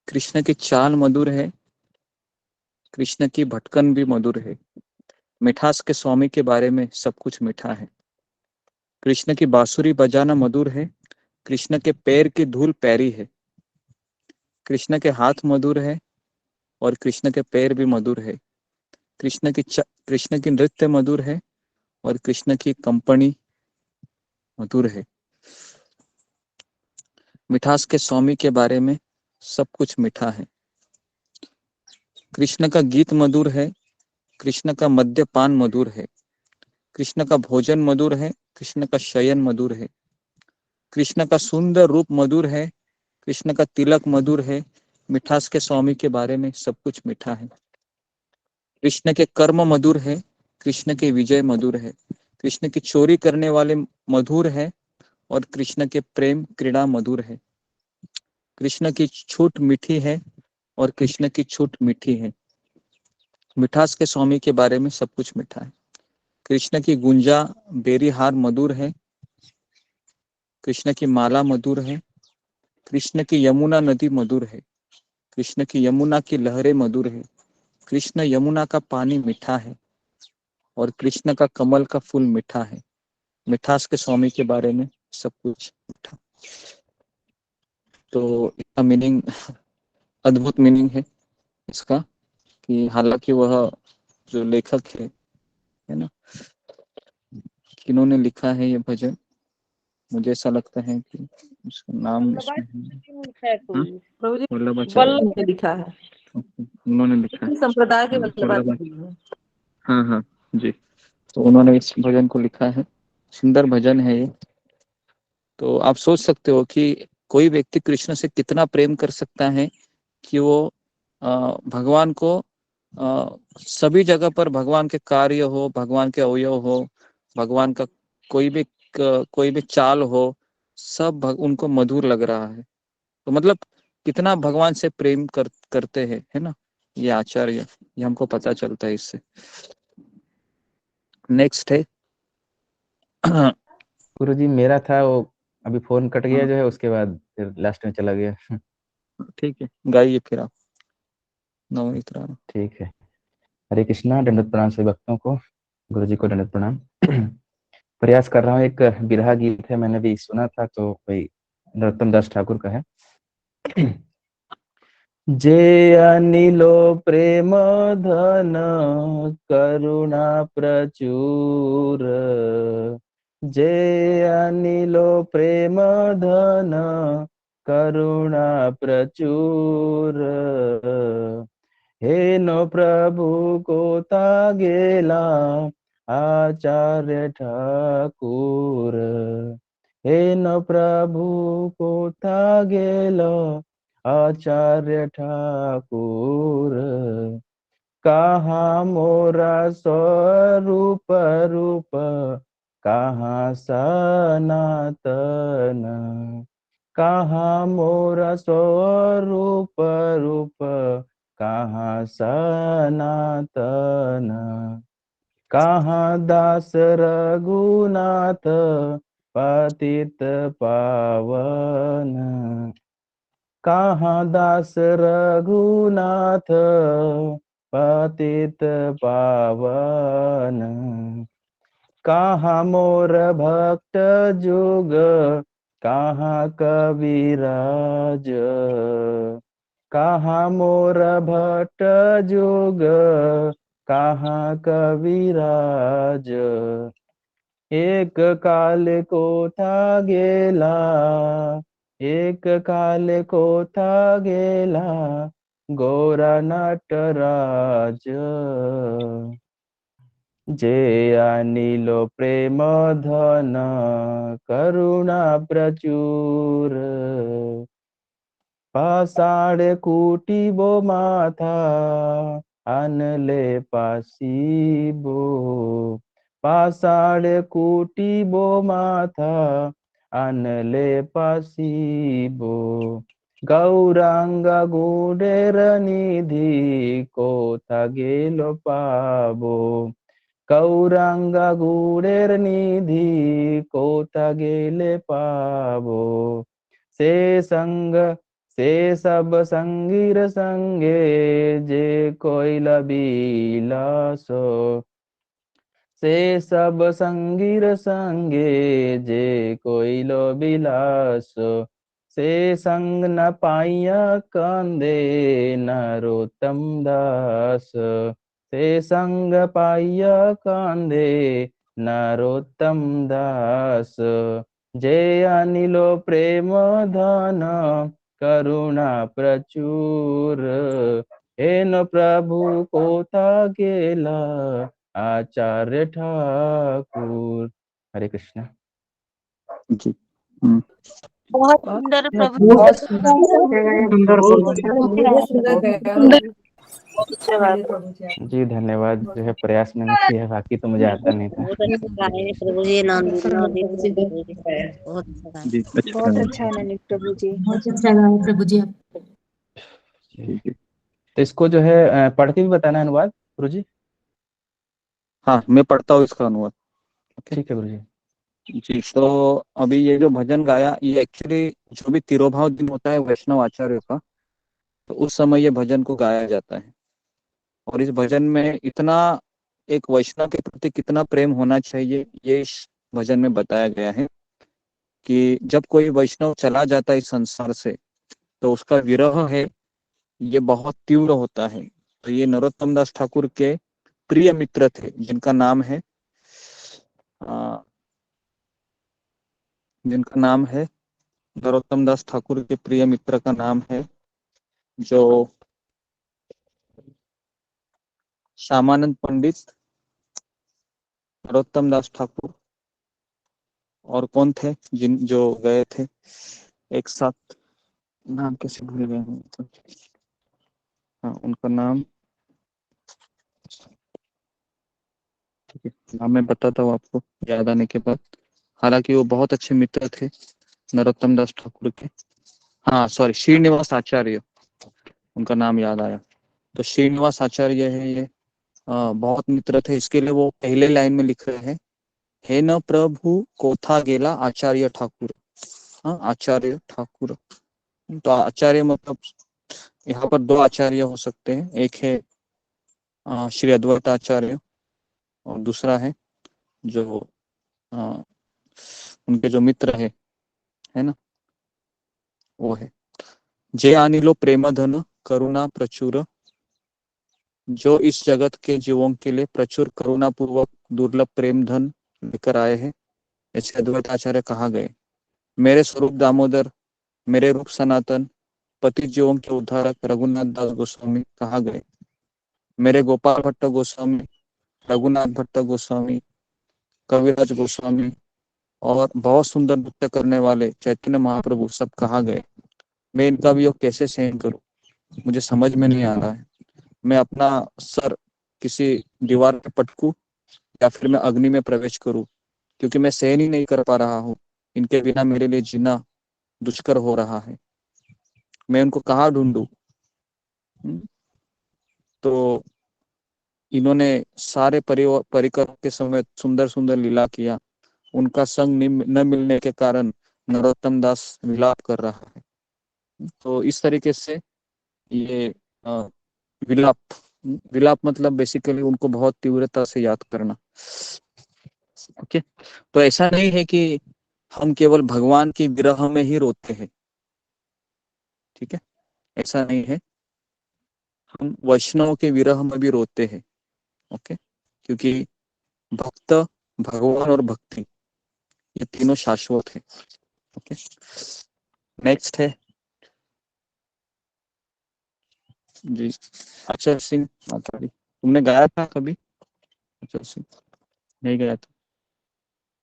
कृष्ण की चाल मधुर है, कृष्ण की भटकन भी मधुर है। मिठास के स्वामी के बारे में सब कुछ मीठा है। कृष्ण की बांसुरी बजाना मधुर है, कृष्ण के पैर की धूल पैरी है। कृष्ण के हाथ मधुर है और कृष्ण के पैर भी मधुर है। कृष्ण की नृत्य मधुर है और कृष्ण की कंपनी मधुर है। मिठास के स्वामी के बारे में सब कुछ मीठा है। कृष्ण का गीत मधुर है, कृष्ण का मद्यपान मधुर है, कृष्ण का भोजन मधुर है, कृष्ण का शयन मधुर है। कृष्ण का सुंदर रूप मधुर है, कृष्ण का तिलक मधुर है। मिठास के स्वामी के बारे में सब कुछ मीठा है। कृष्ण के कर्म मधुर है, कृष्ण के विजय मधुर है। कृष्ण की चोरी करने वाले मधुर है और कृष्ण के प्रेम क्रीड़ा मधुर है। कृष्ण की छूट मीठी है और कृष्ण की छूट मीठी है। मिठास के स्वामी के बारे में सब कुछ मीठा है। कृष्ण की गुंजा बेरी हार मधुर है, कृष्ण की माला मधुर है, कृष्ण की यमुना नदी मधुर है, कृष्ण की यमुना की लहरें मधुर है, कृष्ण यमुना का पानी मीठा है और कृष्ण का कमल का फूल मीठा है। मिठास के स्वामी के बारे में सब कुछ मीठा। तो इसका मीनिंग, अद्भुत मीनिंग है इसका, कि हालांकि वह जो लेखक है ना, किन्होंने लिखा है ये भजन, मुझे ऐसा लगता है कि उसका नाम इसमें प्रभु जी वल्लभाचार्य वल्लभ ने लिखा है, उन्होंने लिखा है। इसी संप्रदाय के वल्लभाचार्य, वल्लभाचार्य हैं। हाँ हाँ जी, तो उन्होंने इस भजन को लिखा है। सुंदर भजन है ये। तो आप सोच सकते हो कि कोई व्यक्ति कृष्ण से कितना प्रेम कर सकता है कि वो भगवान को सभी जगह पर, भगवान के कार्य हो, भगवान के अवयव हो, भगवान का कोई भी चाल हो, सब उनको मधुर लग रहा है। तो मतलब कितना भगवान से प्रेम करते हैं, है ना ये आचार्य, ये हमको पता चलता है इससे। नेक्स्ट है गुरुजी मेरा था वो, अभी फोन कट गया जो है, उसके बाद फिर लास्ट में चला गया। ठीक है, गाइए फिर आप नवनीत राणा। ठीक है। हरे कृष्णा, दंडवत प्रणाम सभी भक्तों को, गुरुजी को दंडवत प्रणाम। प्रयास कर रहा हूँ, एक बिरहा गीत है, मैंने भी सुना था, तो भाई नरोत्तम दास ठाकुर का है। जे अनिलो प्रेम धन करुणा प्रचुर, जे अनिलो प्रेम धन करुणा प्रचुर, हे नो प्रभु को गेला आचार्य ठाकुर, हे नो प्रभु को गेला आचार्य ठाकुर, कहाँ मोरा स्वरूप रूप, कहाँ सनातन, कहाँ मोरा स्वरूप रूप, कहाँ सनातन, कहाँ दास रघुनाथ पतित पावन, कहाँ दास रघुनाथ पतित पावन, कहाँ मोर भक्त जुग, कहाँ कविराज, कहाँ मोर भक्त जुग, कहाँ कविराज, एक काल को था गेला, एक काल को था गेला गोरा नटराज, जे अनिलो प्रेम धन करुणा प्रचुर, पाषाण कुटिबो माथा अनले पासिबो, पाषाण कुटिबो माथा अनले पासिबो, गौरांग गुडेर निधि कोथा गेलो पाबो, गौरांग गुडेर निधि कोथा गेले पाबो, से संग से सब संगीर संगे जे कोइल बिलासो, से सब संगीर संगे जे कोइलो बिलासो, से संग न पाइया कांदे नरोत्तम दास, से संग पाइया कांदे नरोत्तम दास, जे अनिलो प्रेम धन करुणा प्रचुर, हेन प्रभु कोथा गेला आचार्य ठाकुर। हरे कृष्णा जी। बहुत सुंदर प्रभु, बहुत सुंदर जी, धन्यवाद। जो है प्रयास मैंने किया है, बाकी तो मुझे आता नहीं था। बहुत अच्छा गाए प्रभु जी, नंदित बहुत अच्छा गाए। जी, बहुत अच्छा है नंदित प्रभु जी। बहुत अच्छा लगा प्रभु जी आप। ठीक है। तो इसको जो है पढ़ के भी बताना है अनुवाद गुरु जी? हाँ, मैं पढ़ता हूँ इसका अनुवाद। ठीक है गुरु जी। जी, तो अभी ये जो भजन गाया, ये एक्चुअली जो भी तिरोभाव दिन होता है वैष्णव आचार्य का, तो उस समय ये भजन को गाया जाता है। और इस भजन में इतना एक वैष्णव के प्रति कितना प्रेम होना चाहिए, ये इस भजन में बताया गया है कि जब कोई वैष्णव चला जाता है इस संसार से, तो उसका विरह है ये बहुत तीव्र होता है। तो ये नरोत्तम दास ठाकुर के प्रिय मित्र थे, जिनका नाम है नरोत्तम दास ठाकुर के प्रिय मित्र का नाम है जो श्यामानंद पंडित, नरोत्तम दास ठाकुर और कौन थे जो गए थे एक साथ, नाम कैसे भूल गए हैं तो। हाँ, उनका नाम, ठीक है, नाम मैं बताता हूँ आपको याद आने के बाद। हालांकि वो बहुत अच्छे मित्र थे नरोत्तम दास ठाकुर के। हाँ सॉरी, श्रीनिवास आचार्य, उनका नाम याद आया। तो श्रीनिवास आचार्य है ये, बहुत मित्र थे। इसके लिए वो पहले लाइन में लिख रहे हैं, हे न प्रभु कोथा गेला आचार्य ठाकुर। हाँ, आचार्य ठाकुर। तो आचार्य मतलब यहाँ पर दो आचार्य हो सकते हैं, एक है श्री अद्वैत आचार्य और दूसरा है जो उनके जो मित्र है ना, वो है जे अनिलो प्रेम धन करुणा प्रचुर, जो इस जगत के जीवों के लिए प्रचुर करुणा पूर्वक दुर्लभ प्रेम धन लेकर आए हैं, ऐसे अद्वैत आचार्य कहा गए। मेरे स्वरूप दामोदर, मेरे रूप सनातन, पति जीवों के उद्धारक रघुनाथ दास गोस्वामी कहा गए। मेरे गोपाल भट्ट गोस्वामी, रघुनाथ भट्ट गोस्वामी, कविराज गोस्वामी और बहुत सुंदर नृत्य करने वाले चैतन्य महाप्रभु सब कहा गए। मैं इनका वियोग कैसे सहन करूं, मुझे समझ में नहीं आ रहा है। मैं अपना सर किसी दीवार पर पटकूं या फिर मैं अग्नि में प्रवेश करूं, क्योंकि मैं सहन ही नहीं कर पा रहा हूं। इनके बिना मेरे लिए जीना दुष्कर हो रहा है। मैं उनको कहाँ ढूंढूं? तो इन्होंने सारे परिकर के समय सुंदर सुंदर लीला किया। उनका संग न मिलने के कारण नरोत्तम दास विलाप कर रहा है। तो इस तरीके से ये विलाप मतलब बेसिकली उनको बहुत तीव्रता से याद करना। ओके, तो ऐसा नहीं है कि हम केवल भगवान की विरह में ही रोते हैं, ठीक है, ऐसा नहीं है। हम वैष्णव के विरह में भी रोते हैं। ओके, क्योंकि भक्त, भगवान और भक्ति ये तीनों शाश्वत है। ओके, नेक्स्ट है जी अक्षर सिंह माताड़ी। तुमने गाया था कभी अक्षर सिंह? नहीं गाया था?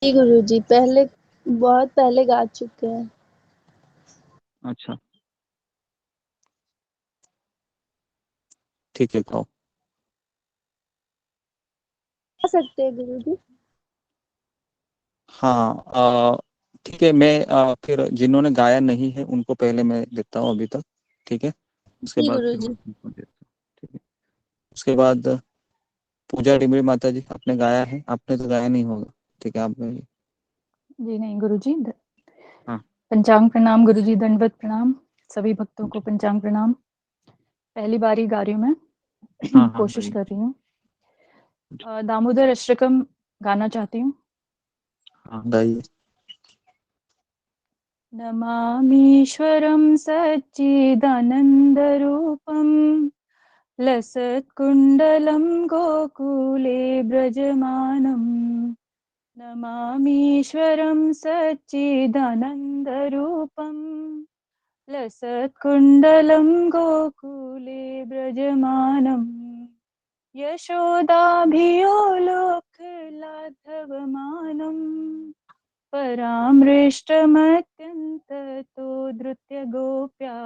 जी गुरुजी, पहले बहुत पहले गा चुके हैं। अच्छा, ठीक है, गाओ। गा सकते हैं गुरुजी? हाँ, ठीक है। मैं फिर जिन्होंने गाया नहीं है उनको पहले मैं देता हूँ अभी तक, ठीक है। उसके जी बाद फिर गुरुजी। मैं तुमको देता हूँ, ठीक है। उसके बाद पूजा डिमरी माता जी, आपने गाया है? आपने तो गाया नहीं होगा, ठीक है, आप गाइए। जी नहीं गुरुजी। हाँ। पंचांग प्रणाम गुरुजी, दंडवत प्रणाम सभी भक्तों को, पंचांग प्रणाम। पहली बारी गा रही हूँ मैं। हाँ, कोशिश गाइए। कर रही हूँ। दामोदर अष्टकम गाना चाहती हूँ। हाँ, गाइए। नमामीश्वरं सच्चिदानन्दरूपं लसत्कुण्डलं गोकुले व्रजमानम्। नमामीश्वरं सच्चिदानन्दरूपं लसत्कुण्डलं गोकुले व्रजमानम्। यशोदाभियोलोकलाघवमानम् परामृष्टमत्यन्ततो धृत्यगोप्या।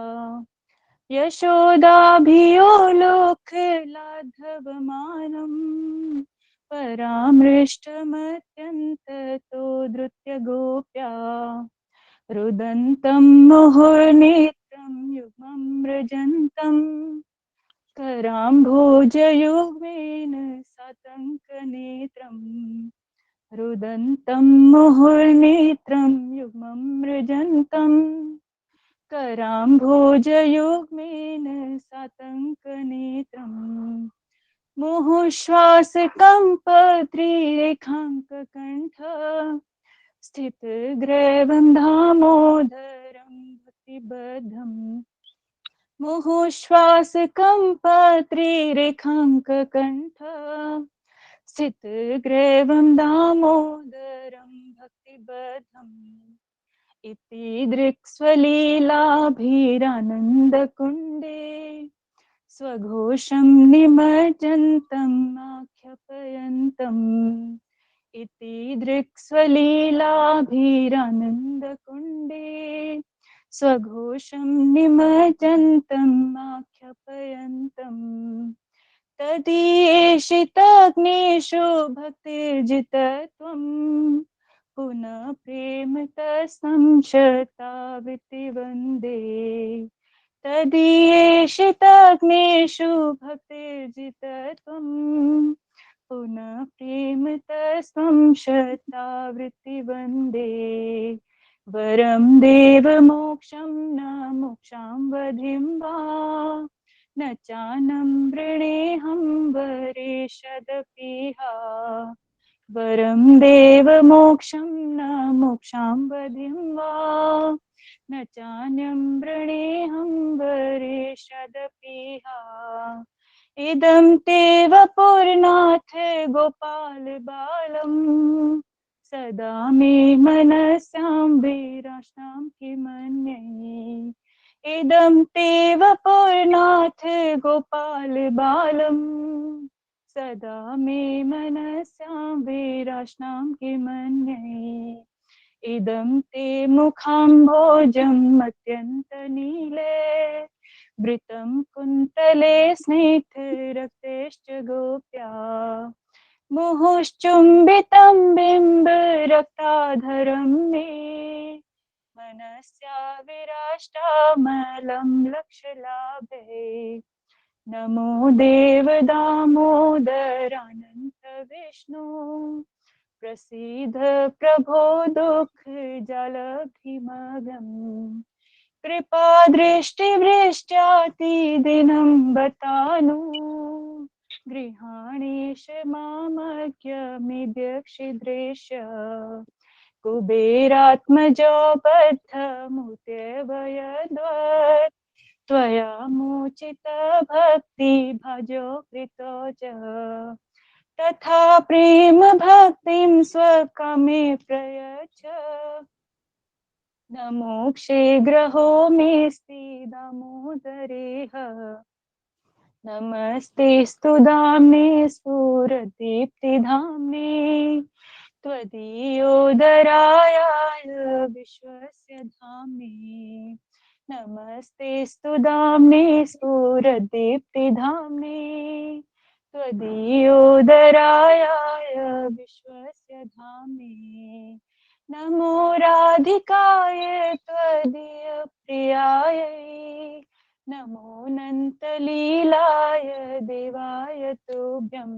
यशोदाभियोलोकलाघवमानम् परामृष्टमत्यन्ततो धृत्यगोप्या। रुदन्तं मुहुर्नेत्रं युग्मं मृजन्तम् कराम्भोजयुग्मेन सातङ्कनेत्रम्। रुदन्तं मुहुर्नेत्रं युग्मं मृजन्तं कराम्भोजयुग्मेन सातङ्कनेत्रम्। मुहुश्वासकम्पत्रिरेखाङ्ककण्ठ स्थितग्रैवं दामोदरं भक्तिबद्धम्। मुहुश्वासकम्पत्रिरेखाङ्ककण्ठ स्थितग्रीवं दामोदरं भक्तिबद्धम् इति दृक्स्वलीलाभिरानन्दकुण्डे स्वघोषं निमज्जन्तम् आख्यापयन्तम् इति दृक्स्वलीलाभिरानन्दकुण्डे स्वघोषं निमज्जन्तम् आख्यापयन्तम् तदीयेषितग्नेषु भक्तिर्जितत्वम् पुनः प्रेम तत्संशताविति वन्दे तदीयेषितग्नेषु भक्तिर्जितत्वम् पुनः प्रेम तत्संशतावृत्ति वन्दे वरं देवमोक्षं न मोक्षां वधिं वा न चानं वृणेऽहं वरेशदपीहा वरं देवमोक्षं न मोक्षां वधिं वा न चान्यं वृणेऽहं वरेशदपीहा इदं ते वपुर्नाथ गोपाल बालम् सदा मे मनस्यां विराष्टां किमन्ये इदं ते वपुर्नाथ गोपाल बालम् सदा मे मनस्यां विराष्टां किमन्ये इदं ते मुखाम्भोजम् अत्यन्तनीले वृतं कुन्तले स्निग्धरक्तेश्च गोप्या मुहुश्चुम्बितं बिम्बरक्ताधरं मे मनस्या विराष्टामलं लक्षलाभे नमो देव दामोदरानन्त विष्णु प्रसीद प्रभो दुःख जलधिमग्नम् कृपा दृष्टिवृष्ट्यातिदिनं बतानु गृहाणेश मामज्ञमिद्यक्षिद्रेश कुबेरात्मजो बद्धमुत्यवयद्वत् त्वया मोचित भक्ति भजो कृतो च तथा प्रेम भक्तिं स्वकामे प्रयच्छ न मोक्षे ग्रहो मेऽस्ति दामोदरेह नमस्ते स्तुदाम्ने स्फुरदीप्तिधाम्ने त्वदीयोदरायाय विश्वस्य धाम्ने नमस्ते स्तुदाम्ने स्फुरदीप्तिधाम्ने त्वदीयोदरायाय विश्वस्य धाम्ने नमो राधिकाय त्वदीयप्रियाय नमो नन्तलीलाय देवाय तुभ्यं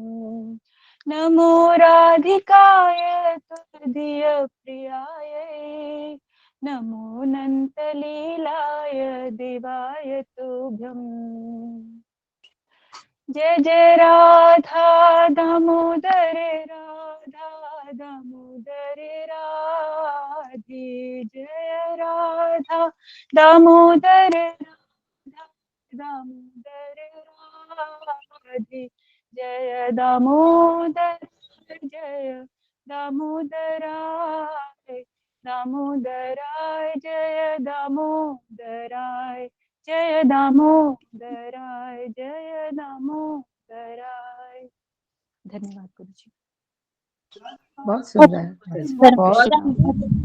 नमो राधिकाय त्वदीयप्रियाय नमो नन्तलीलाय देवाय तुभ्यम् जय जय राधा दामोदर राधा दामोदर राधे जय राधा दामोदर राधा दामोदर राधे जय दामोदर जय दामोदराय दामोदराय जय दामोदराय जय दामोदराय जय दामोदराय धन्यवाद गुरु जी बहुत सुंदर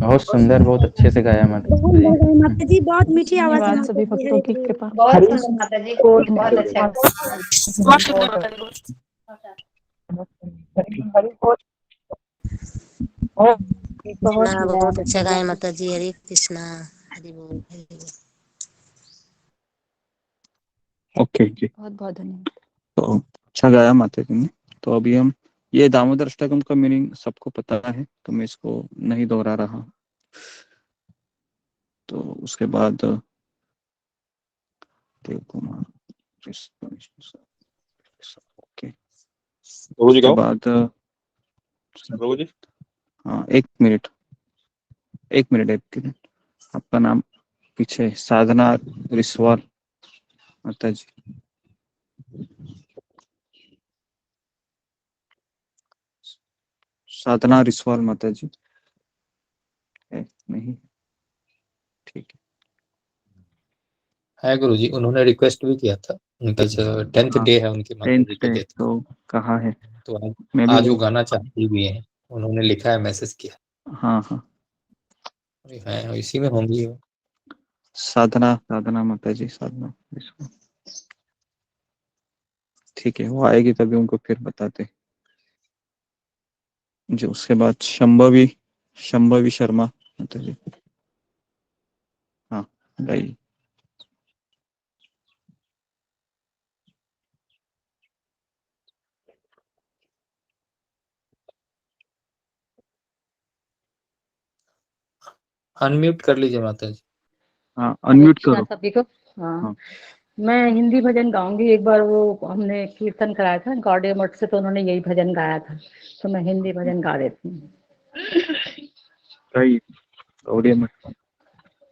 बहुत सुंदर, बहुत अच्छे से गाया माता जी। माता जी बहुत मीठी आवाज है धन्यवाद माता सभी जी, भक्तों की कृपा बहुत सुंदर माता जी, बहुत अच्छा। बहुत अच्छा गाया माता जी। हरे कृष्णा। हरि बोल हरि बोल। ओके जी, बहुत बहुत धन्यवाद। तो अच्छा गाया माता जी ने। तो अभी हम ये दामोदर अष्टकम का मीनिंग सबको पता है, तो मैं इसको नहीं दोहरा रहा। तो उसके बाद देव कुमार ओके, उसके बाद हाँ एक मिनट आपका नाम पीछे साधना रिस्वाल माता जी। साधना रिसवाल माता जी है नहीं? ठीक है गुरुजी, उन्होंने रिक्वेस्ट भी किया था, उनका 10th हाँ, डे है उनकी माता 10th जी के डे डेथ का। तो कहाँ है? तो मैं भी आज वो वही- गाना चाहती भी हैं, उन्होंने लिखा है, मैसेज किया हाँ हाँ, है, इसी में होंगी वो। साधना साधना माता जी, साधना रिसवाल। ठीक है, वो आएगी तभी उनको फिर बताते। जो उसके बाद शंभवी शर्मा माता जी। हाँ गाइए। अनम्यूट कर लीजिए माता जी। हाँ, हरे अनम्यूट कृष्णा करो। सभी को। हाँ, हाँ मैं हिंदी भजन गाऊंगी। एक बार वो हमने कीर्तन कराया था गौड़े मठ से, तो उन्होंने यही भजन गाया था, तो मैं हिंदी भजन गा देती हूँ। गाइए गौड़िया मठ।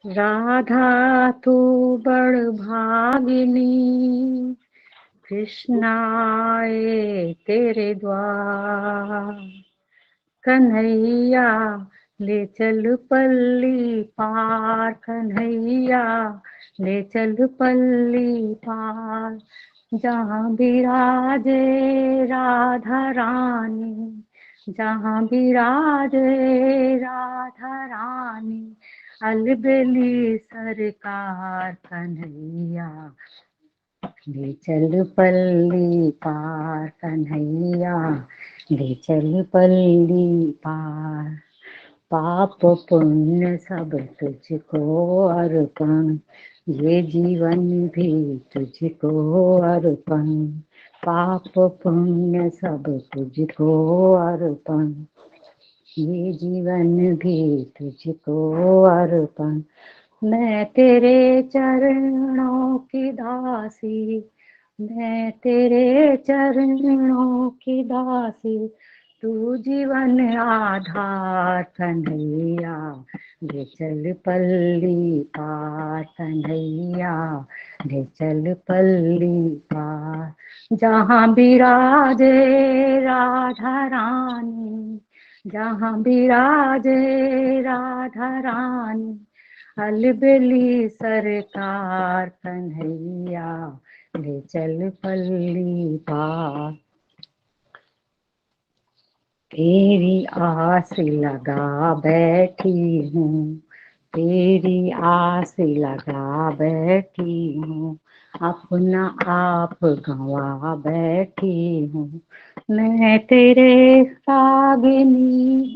राधा तू बड़ भागिनी, कृष्णा आए तेरे द्वार, कन्हैया ले चल पल्ली पार, कन्हैया ले चल पल्ली पार, जहाँ विराजे राधा रानी, जहाँ विराजे राधा रानी, अलबेली सरकार, कन्हैया ले चल पल्ली पार, कन्हैया ले चल पल्ली पार, पाप पुण्य सब तुझको अर्पण, ये जीवन भी तुझको अर्पण, पाप पुण्य सब तुझको अर्पण, ये जीवन भी तुझको अर्पण, मैं तेरे चरणों की दासी, मैं तेरे चरणों की दासी, तू जीवन आधार, कन्हैया ले चल पल्ली पार, कन्हैया ले चल पल्ली पार, जहाँ विराजे राधा रानी, जहाँ विराजे राधा रानी, अलबेली सरकार, कन्हैया ले चल पल्ली पार, तेरी आस लगा बैठी हूँ, तेरी आस लगा बैठी हूँ, अपना आप गंवा बैठी हूँ, मैं तेरे रागिनी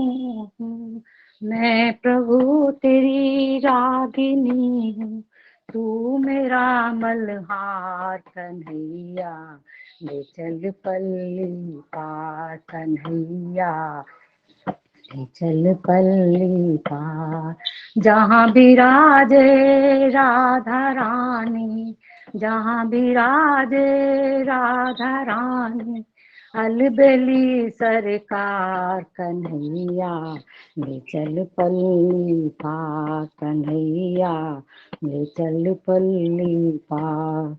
हूँ, मैं प्रभु तेरी रागिनी हूँ, तू मेरा मल्हार, कन्हैया ले चल पल्ली पार, कन्हैया ले चल पल्ली पार, जहाँ विराजे राधा रानी, जहाँ विराजे राधा रानी, अलबेली सरकार, कन्हैया ले चल पल्ली पार, कन्हैया ले चल पल्ली पार,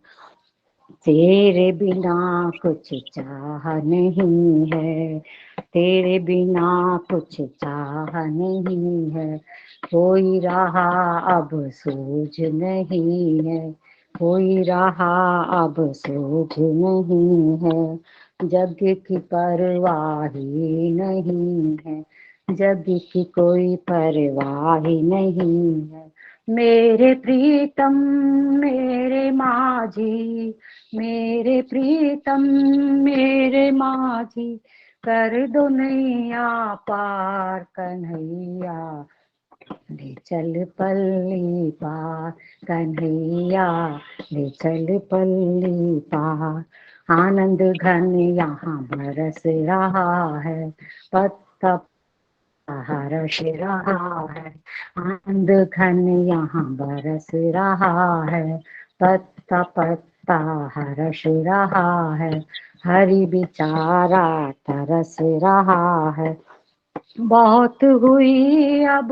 तेरे बिना कुछ चाह नहीं है, तेरे बिना कुछ चाह नहीं है, कोई रहा अब सूझ नहीं है, कोई रहा अब सूझ नहीं है, जग की परवाह ही नहीं है, जग की कोई परवाह ही नहीं है, मेरे प्रीतम मेरे माझी, मेरे प्रीतम मेरे माझी, कर दो नैया पार, कन्हैया ले चल पल्ली पार, कन्हैया ले चल पल्ली पार, आनंद घन यहाँ बरस रहा है, पत्ता हर्ष रहा है, आनंद घन यहाँ बरस रहा है, पत्ता पत्ता हर्ष रहा है, हरि बिचारा तरस रहा है, बहुत हुई अब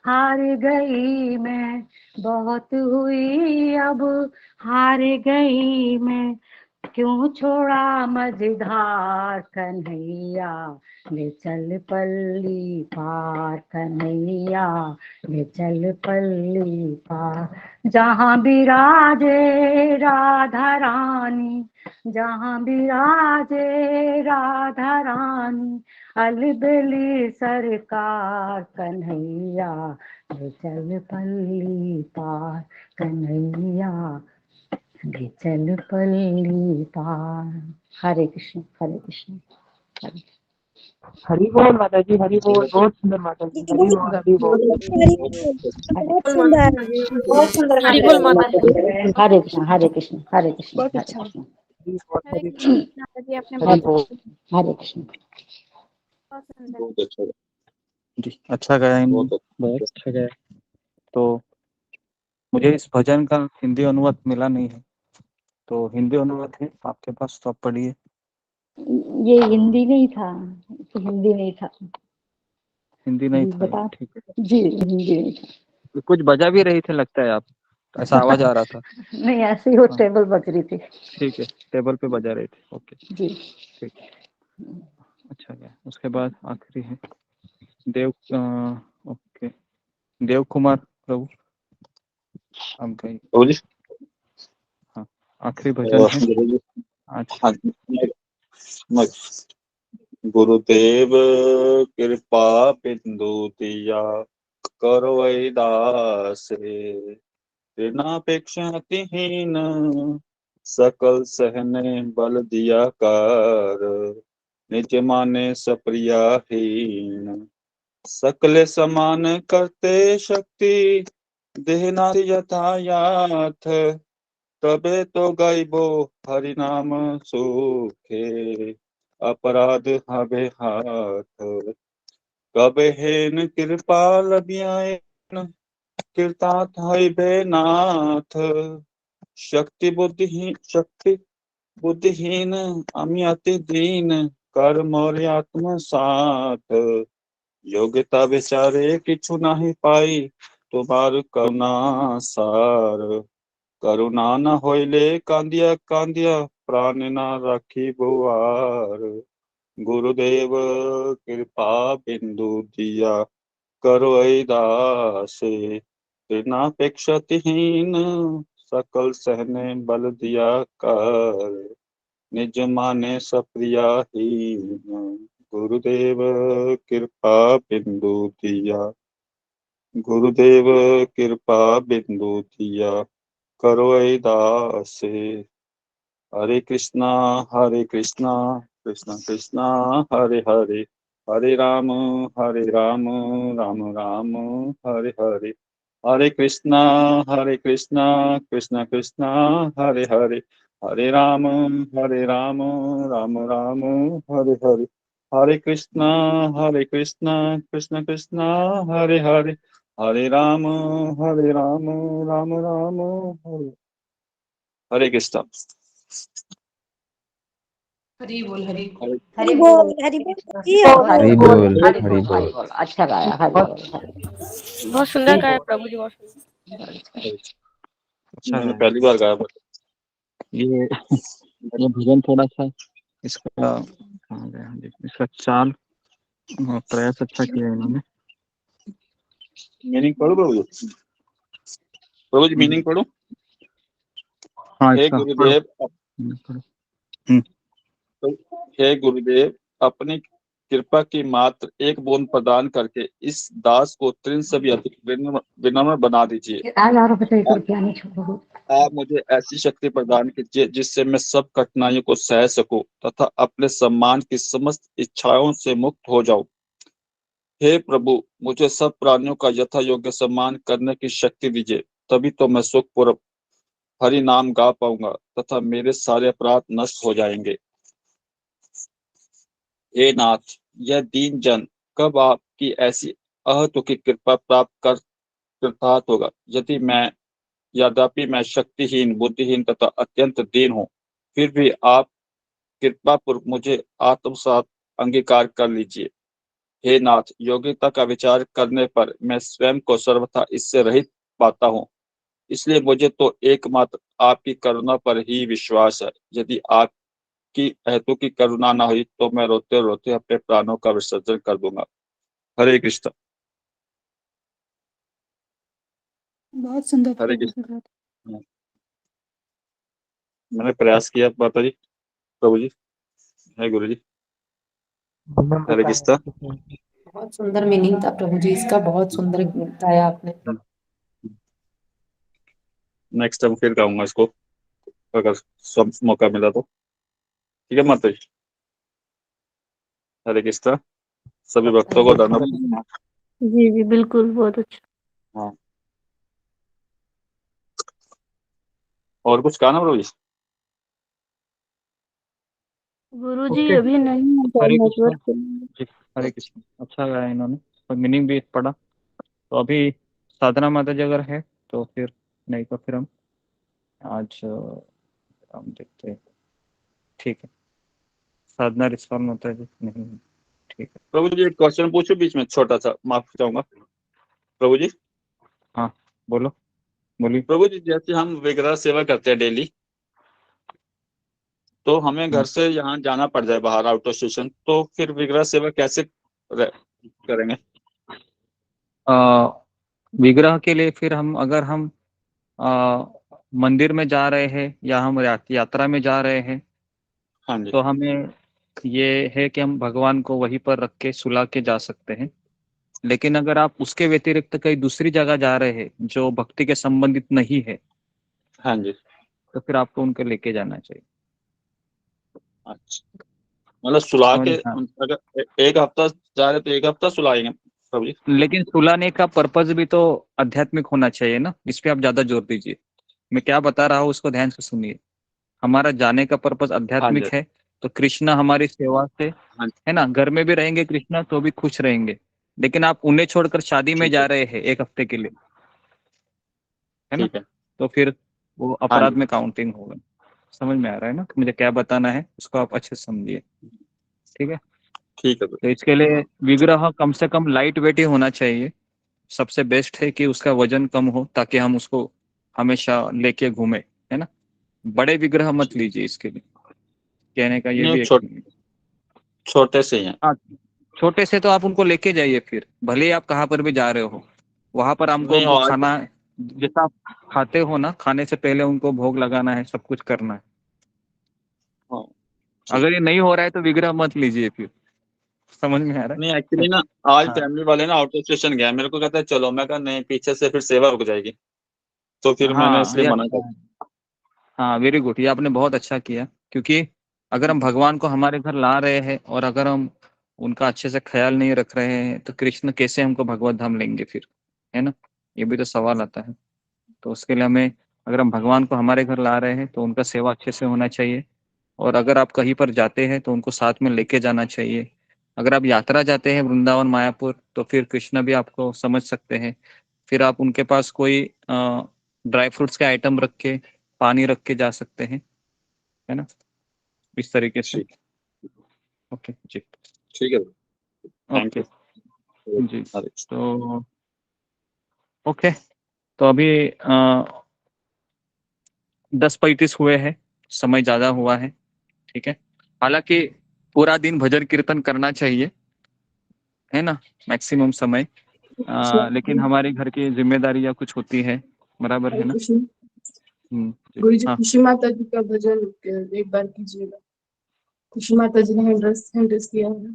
हार गई मैं, बहुत हुई अब हार गई मैं, क्यों छोड़ा मझधार कन्हैया, ले चल पल्ली पार कन्हैया, ले चल पल्ली पार। जहाँ बिराजे राधा रानी, जहाँ बिराजे राधा रानी, अलबेली सरकार कन्हैया, ले चल पल्ली पार कन्हैया, ले चल पल्ली पार। हरे कृष्ण हरे कृष्ण हरे। हरि बोल माता जी, हरि बोल। बहुत सुंदर माता जी, हरि बोल, हरि बोल। बहुत सुंदर बहुत सुंदर हरि माता बोल माता जी। हरे कृष्ण हरे कृष्ण हरे कृष्ण बहुत हरे अच्छा। कृष्ण हरे कृष्ण माता जी, आपने हरि बहुत बोल। हरे कृष्ण। बहुत सुंदर। बहुत अच्छा जी, अच्छा गाया इन्होंने, बहुत अच्छा गाया। तो मुझे इस भजन का हिंदी अनुवाद मिला नहीं है, तो हिंदी अनुवाद है आपके पास तो आप पढ़िए। ये हिंदी नहीं था, तो हिंदी नहीं था हिंदी नहीं जी, था, बता ठीक है। जी हिंदी नहीं था। कुछ बजा भी रही थे लगता है आप, ऐसा आवाज आ रहा था। नहीं ऐसे ही वो हाँ टेबल बज रही थी ठीक है, टेबल पे बजा रहे थे, ओके जी। ठीक है, अच्छा गया। उसके बाद आखिरी है देव ओके, देव कुमार प्रभु आप गए। हाँ, आखिरी भजन है आज। गुरुदेव कृपा बिंदु दिया करो दासे, ऋणापेक्षा अतिहीन सकल सहने बल दिया कर, निज माने सप्रियाहीन सकले समान करते शक्ति, देहना यथायाथ तबे तो गाइबो हरि नाम सुखे, अपराध हबे हाथ कबे हेन कृपाल बियान, कृतार्थ हइबे नाथ शक्ति बुद्धिहीन अमी अति दीन कर मोर आत्म साथ, योग्यता बेचारे किछु नहीं पाई तुम्हार करुणा सार, करुणा न होइले कांदिया कांदिया प्राण न राखी बुआर, गुरुदेव कृपा बिंदु दिया करो दासे, ऋणापेक्षतिहीन सकल सहने बल दिया कर, निज माने सप्रियाहीन गुरुदेव कृपा बिंदु दिया, गुरुदेव कृपा बिंदु दिया करो दासे। हरे कृष्णा कृष्णा कृष्णा हरे हरे, हरे राम राम राम हरे हरे, हरे कृष्णा कृष्णा कृष्णा हरे हरे, हरे राम राम राम हरे हरे, हरे कृष्णा कृष्ण कृष्णा हरे हरे, हरे राम राम राम हरे हरे कृष्णा। हरि बोल हरि बोल हरि बोल हरि बोल जी, हरि बोल हरि बोल। बोल अच्छा गाया हरि बोल हरि। बहुत सुंदर गाया प्रभु जी, बहुत सुंदर। अच्छा मैंने है पहली बार गाया ये भजन थोड़ा सा इसका कहाँ गया, देखिए इसका चाल और प्रयास अच्छा किया इन्होंने। मीनिंग पढ़ो प्रभु जी मीनिंग पढ़ो। हाँ हे इसका गुरुदेव हे गुरुदेव अपनी कृपा की मात्र एक बूंद प्रदान करके इस दास को तृण से भी अधिक विनम्र बना दीजिए। 1000 रुपया नहीं छोड़ो। आप मुझे ऐसी शक्ति प्रदान कीजिए जिससे मैं सब कठिनाइयों को सह सकूं तथा अपने सम्मान की समस्त इच्छाओं से मुक्त हो जाऊं। हे प्रभु मुझे सब प्राणियों का यथा योग्य सम्मान करने की शक्ति दीजिए, तभी तो मैं सुखपूर्वक हरि नाम गा पाऊंगा तथा मेरे सारे अपराध नष्ट हो जाएंगे। हे नाथ यह दीन जन कब आपकी ऐसी अहतुकी कृपा प्राप्त कर कृतार्थ होगा। यद्यपि मैं शक्तिहीन बुद्धिहीन तथा अत्यंत दीन हूँ, फिर भी आप कृपा पूर्वक मुझे आत्मसात अंगीकार कर लीजिए। हे नाथ योग्यता का विचार करने पर मैं स्वयं को सर्वथा इससे रहित पाता हूँ, इसलिए मुझे तो एकमात्र आपकी करुणा पर ही विश्वास है। यदि आपकी अहेतु की करुणा न हुई तो मैं रोते रोते अपने प्राणों का विसर्जन कर दूंगा। हरे कृष्ण। बहुत सुंदर हरे प्रभु कृष्ण। की बात। मैंने प्रयास किया माता जी, प्रभु जी, है गुरु जी। हरे कृष्ण। बहुत सुंदर मीनिंग था प्रभु जी इसका, बहुत सुंदर बताया आपने। नेक्स्ट टाइम फिर गाऊंगा इसको, अगर सब मौका मिला तो। ठीक है माता जी। हरे कृष्ण। सभी भक्तों को धन्यवाद। जी जी बिल्कुल, बहुत अच्छा। हाँ, और कुछ कहा ना प्रभु जी? गुरुजी ओके, अभी नहीं है हरे कृष्ण नेटवर्क के लिए। जी, हरे कृष्ण। अच्छा गाया इन्होंने और मीनिंग भी पढ़ा। तो अभी साधना माता जी अगर है तो फिर, नहीं तो फिर हम आज हम देखते हैं। ठीक है, साधना रिस्पॉन्ड होता है जी? नहीं, ठीक है। प्रभु जी एक क्वेश्चन पूछो बीच में, छोटा सा, माफ चाहूंगा प्रभु जी। हाँ बोलो, बोलिए। प्रभु जी जैसे हम विग्रह सेवा करते हैं डेली, तो हमें घर से यहाँ जाना पड़ जाए बाहर आउट ऑफ स्टेशन, तो फिर विग्रह सेवा कैसे करेंगे? विग्रह के लिए फिर हम, अगर हम मंदिर में जा रहे हैं या हम यात्रा में जा रहे हैं, हाँ जी। तो हमें ये है कि हम भगवान को वहीं पर रख के सुला के जा सकते हैं। लेकिन अगर आप उसके व्यतिरिक्त कहीं दूसरी जगह जा रहे हैं जो भक्ति के संबंधित नहीं है, हाँ जी, तो फिर आपको उनको लेके जाना चाहिए। अच्छा, मतलब सुला समझ के, में? हाँ। अगर एक हफ्ता जा रहे तो एक हफ्ता सुलाएंगे प्रभु जी? लेकिन सुलाने का पर्पज भी तो आध्यात्मिक होना चाहिए ना, इस पे आप ज्यादा जोर दीजिए। मैं क्या बता रहा हूँ उसको ध्यान से सुनिए। हमारा जाने का पर्पज हाँ आध्यात्मिक जी, है, तो कृष्णा हमारी सेवा से, हाँ जी, है ना, घर में भी रहेंगे कृष्णा तो भी खुश रहेंगे। लेकिन आप उन्हें छोड़कर शादी में ठीक जा है, रहे हैं एक हफ्ते के लिए, है ना, ठीक है। तो फिर वो हाँ अपराध जी, में काउंटिंग होगा। समझ में आ रहा है ना मुझे क्या बताना है, उसको आप अच्छे से समझिए। ठीक है, ठीक है तो इसके लिए विग्रह कम से कम लाइट वेट ही होना चाहिए। सबसे बेस्ट है कि उसका वजन कम हो, ताकि हम उसको हमेशा लेके घूमे, है ना। बड़े विग्रह मत लीजिए, इसके लिए कहने का ये नहीं, भी एक। छोटे से ही हैं। हाँ, छोटे से तो आप उनको लेके जाइए, फिर भले ही आप कहाँ पर भी जा रहे हो, वहां पर हमको नहीं, उनको और खाना, जैसा आप खाते हो ना, खाने से पहले उनको भोग लगाना है, सब कुछ करना है। हाँ, अगर ये नहीं हो रहा है तो विग्रह मत लीजिए फिर। समझ में आ रहा नहीं है? एक्चुअली ना, आज हाँ फैमिली वाले ना आउट ऑफ स्टेशन गए, मेरे को कहता है चलो, मैं कहा नहीं, पीछे से फिर सेवा रुक जाएगी, तो फिर मैंने हाँ, इसलिए ये मना अच्छा कर। है। हाँ वेरी गुड, ये आपने बहुत अच्छा किया। क्योंकि अगर हम भगवान को हमारे घर ला रहे हैं और अगर हम उनका अच्छे से ख्याल नहीं रख रहे हैं, तो कृष्ण कैसे हमको भगवत धाम लेंगे फिर, है ना। ये भी तो सवाल आता है। तो उसके लिए हमें, अगर हम भगवान को हमारे घर ला रहे हैं तो उनका सेवा अच्छे से होना चाहिए। और अगर आप कहीं पर जाते हैं तो उनको साथ में लेके जाना चाहिए। अगर आप यात्रा जाते हैं वृंदावन मायापुर, तो फिर कृष्ण भी आपको समझ सकते हैं। फिर आप उनके पास कोई ड्राई फ्रूट्स के आइटम रख के, पानी रख के जा सकते हैं, है ना, इस तरीके से। ठीक, ओके जी। ठीक है, थैंक ओके यू। जी। तो ओके, तो अभी 10:35 हुए हैं, समय ज्यादा हुआ है। ठीक है, हालांकि पूरा दिन भजन कीर्तन करना चाहिए, है ना, मैक्सिमम समय। लेकिन हमारी घर की जिम्मेदारी या कुछ होती है, बराबर है हरे ना। कृष्ण। जी, गुरु जी हाँ खुशी माता जी का भजन एक बार कीजिएगा। खुशी माता जी ने हैंड रेस किया है।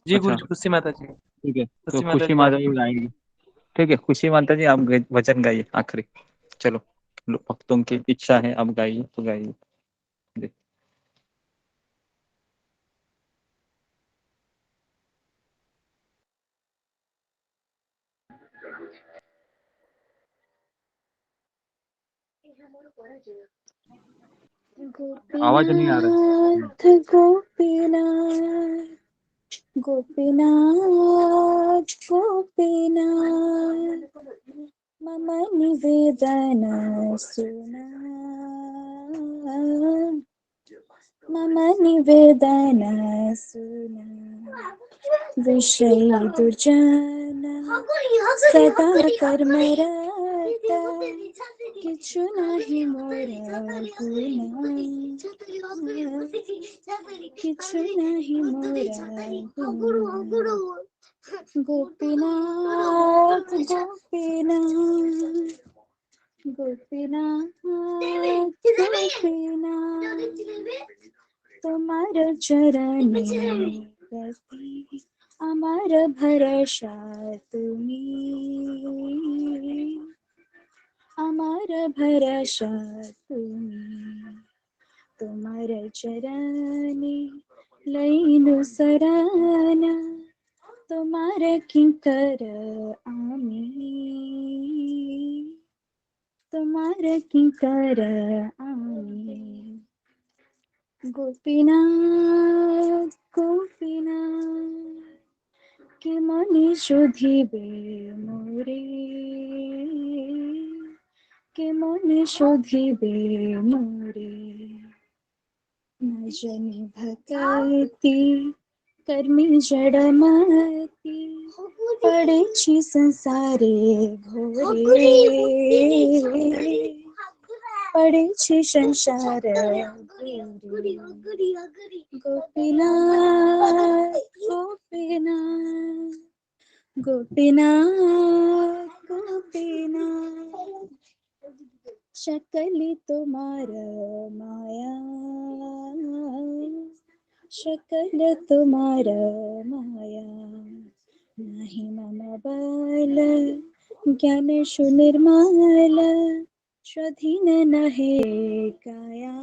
जी अच्छा, गुरु जी, खुशी माता जी। ठीक है, तो खुशी माता खुशी जी माता गा जी गाएंगे। ठीक है, खुशी माता जी आप वचन गाइए आखिरी। चलो, भक्तों की इच्छा है, आप गाइए तो गाइए। जी। आवाज नहीं आ रहा है। गोपीनाथ गोपीनाथ गोपीनाथ मम निवेदन सुना मम निवेदन सुना विषय दुर्जन सदा कर्म किछु नहीं मोरा गुना किछु नहीं मोरा गुना गोपीनाथ गोपीनाथ गोपीनाथ गोपीनाथ তোমার চরণে রতি আমার ভরসা তুমি আমার ভরসা তুমি তোমার চরণে লইনু সরানা তোমার কিঙ্কর আমি তোমার কিঙ্কর আমি গোপীনাথ গোপীনাথ কে মনে শোধিবে মোরে কে মনে শোধিবে মোরে না জানি ভকতি कर्मी जड़मती पड़ेछि संसारे घोरे पड़ेछि संसार घोरे गोपीनाथ गोपीनाथ गोपीनाथ गोपीनाथ शकली तुम्हारा माया शकल तुम्हारा माया नहीं मम बल ज्ञान सुनिर्मल स्वाधीन नहे काया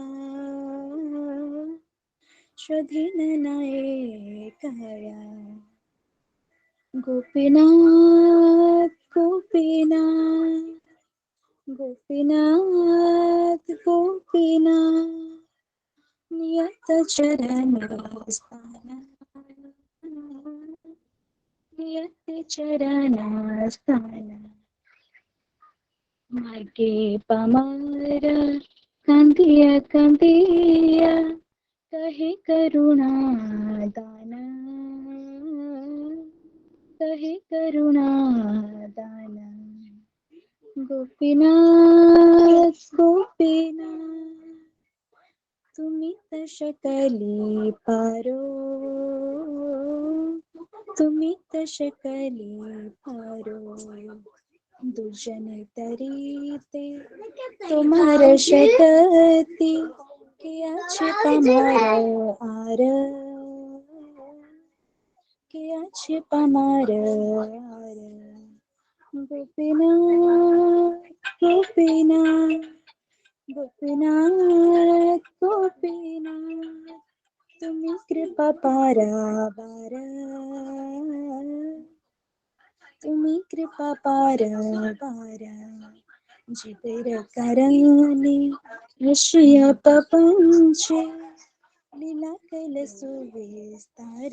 स्वाधीन नहे काया गोपीनाथ गोपीनाथ गोपीनाथ गोपीनाथ नियत चरण स्थान नियत चरण स्थान मार्गे पमार कंदिया कंदिया कहे करुणा दान कहे करुणा दान गोपीनाथ गोपीनाथ तुम्ही त शकली पारो तुम्ही त शकली पारो दुर्जन तरीते तुम्हार शक्ति किया छे पमारो आर किया छे पमारो आर गोपीनाथ गोपीनाथ गोपीनाथ गोपीनाथ तुम्ही कृपा पारावार तुम्ही कृपा पारावार जिबर करणे रशिया पपंच लीला कैल सुविस्तार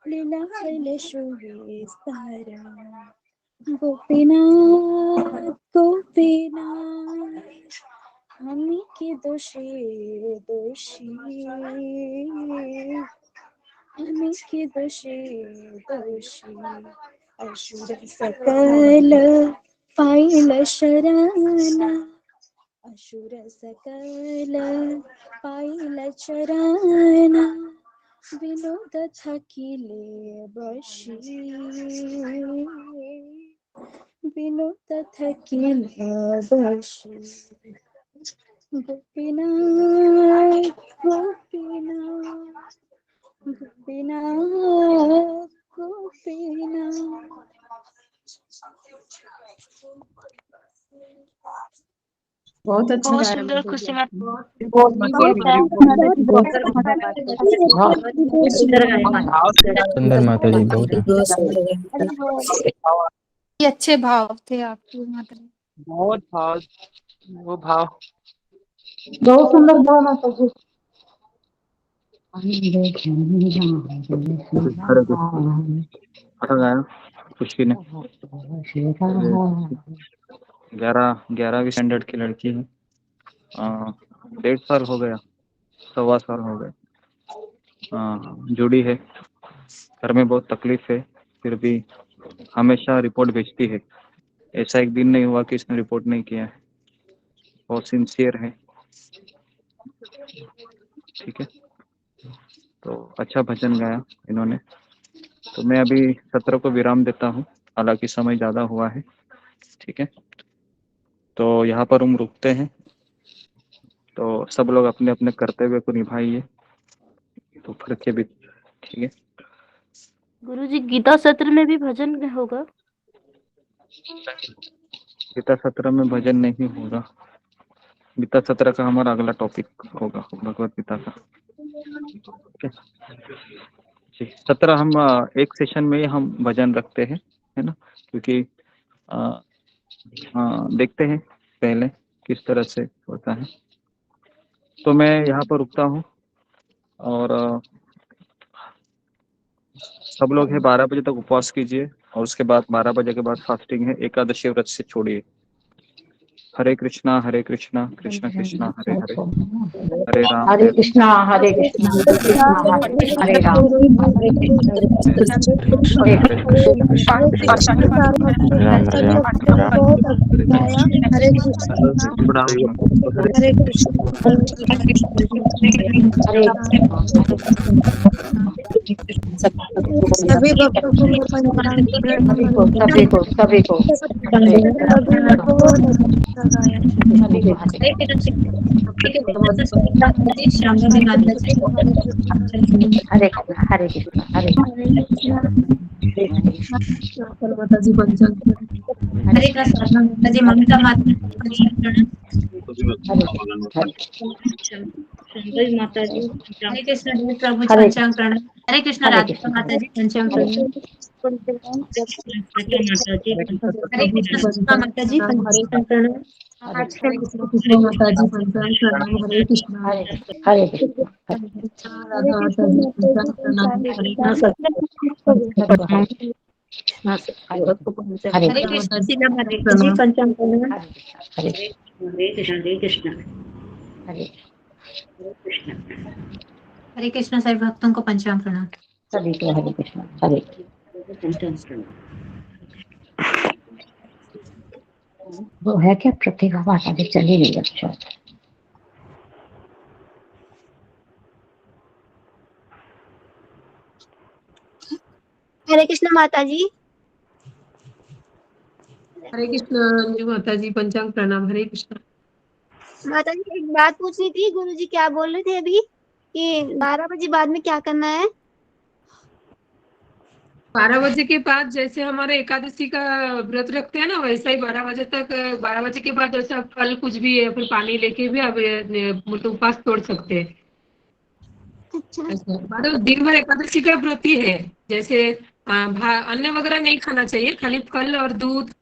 लीला कैल सुविस्तार गोपीनाथ गोपीनाथ हमी के दोषी दोषी हमी के दोषी दोषी असुर सकल पाइल शरण असुर सकल पाइल चरण विनोद थकिले बशी विनोद थकिल बशी गोपीनाथ गोपीनाथ गोपीनाथ गोपीनाथ बहुत अच्छा बहुत गा रहे सुंदर हैं खुशी माता जी। बहुत मजा बहुत सुंदर गाए माता जी। सुंदर माता जी बहुत ये अच्छे भाव थे आपके माता जी। बहुत भाव वो भाव बहुत सुंदर भाव माता जी। अच्छा गाया खुशी ने 11वीं स्टैंडर्ड की लड़की है। 1.5 साल हो गया, 1.25 साल हो गए जुड़ी है। घर में बहुत तकलीफ है, फिर भी हमेशा रिपोर्ट भेजती है। ऐसा एक दिन नहीं हुआ कि इसने रिपोर्ट नहीं किया है, बहुत सिंसियर है। ठीक है, तो अच्छा भजन गाया इन्होंने। तो मैं अभी सत्र को विराम देता हूँ, हालांकि समय ज़्यादा हुआ है। ठीक है, तो यहाँ पर हम रुकते हैं। तो सब लोग अपने अपने कर्तव्य को निभाइए, तो फर्क के भी। ठीक है, गुरुजी गीता सत्र में भी भजन होगा? गीता सत्र में भजन नहीं होगा। गीता सत्र का हमारा अगला टॉपिक होगा भगवत गीता का। ठीक है जी, सत्र हम एक सेशन में ही हम भजन रखते हैं, है ना, क्योंकि देखते हैं पहले किस तरह से होता है। तो मैं यहाँ पर रुकता हूँ और सब लोग है 12 बजे तक उपवास कीजिए और उसके बाद 12 बजे के बाद फास्टिंग है, एकादशी व्रत से छोड़िए। हरे कृष्णा कृष्णा कृष्णा हरे हरे, हरे राम हरे कृष्णा हरे कृष्णा हरे राम हरे सभी भक्तों को सभी को हरे कृष्णा हरे माता जी पंचांग हरे कृष्णा माता जी ममता माता माता जी हरे कृष्ण प्रभु पंचांग प्रणव। हरे कृष्ण राधिका माता जी पंचांग प्रणव। माता जी हरे कृष्ण सुषमा माता जी पंचांग प्रणव। हरे कृष्ण माता जी पंचांग प्रणाम। हरे कृष्ण हरे कृष्ण राधा माता जी पंचांग प्रणाम। हरे हरे कृष्ण शीला माता जी पंचांग प्रणव। हरे कृष्ण हरे कृष्ण सभी भक्तों को पंचांग प्रणाम। सभी को हरे कृष्ण हरे वो है क्या प्रतिभा माता जी चली नहीं अच्छा। हरे कृष्ण माता जी। हरे कृष्ण अंजू माता जी पंचांग प्रणाम। हरे कृष्ण माता जी एक बात पूछनी थी, गुरुजी क्या बोल रहे थे अभी कि 12 बजे बाद में क्या करना है? 12 बजे के बाद जैसे हमारे एकादशी का व्रत रखते हैं ना, वैसा ही 12 बजे तक, 12 बजे के बाद जैसे फल कुछ भी है फिर पानी लेके भी आप मतलब उपवास तोड़ सकते हैं। अच्छा। मतलब दिन भर एकादशी का व्रत ही है। जैसे अन्न वगैरह नहीं खाना चाहिए, खाली फल और दूध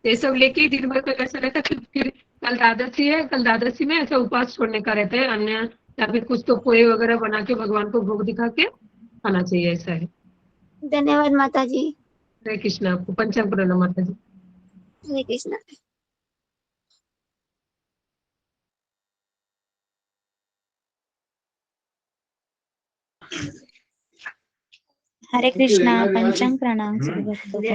ये सब लेके दिन भर का कैसा रहता है। फिर कल द्वादशी है, कल द्वादशी में ऐसा उपवास छोड़ने का रहता है। अन्न या फिर कुछ तो पोहे वगैरह बना के भगवान को भोग दिखा के खाना चाहिए, ऐसा है। धन्यवाद माता जी। हरे कृष्ण। आपको पंचांग प्रणाम माता जी। हरे कृष्ण। हरे कृष्णा पंचांग प्रणाम सभी भक्तों को।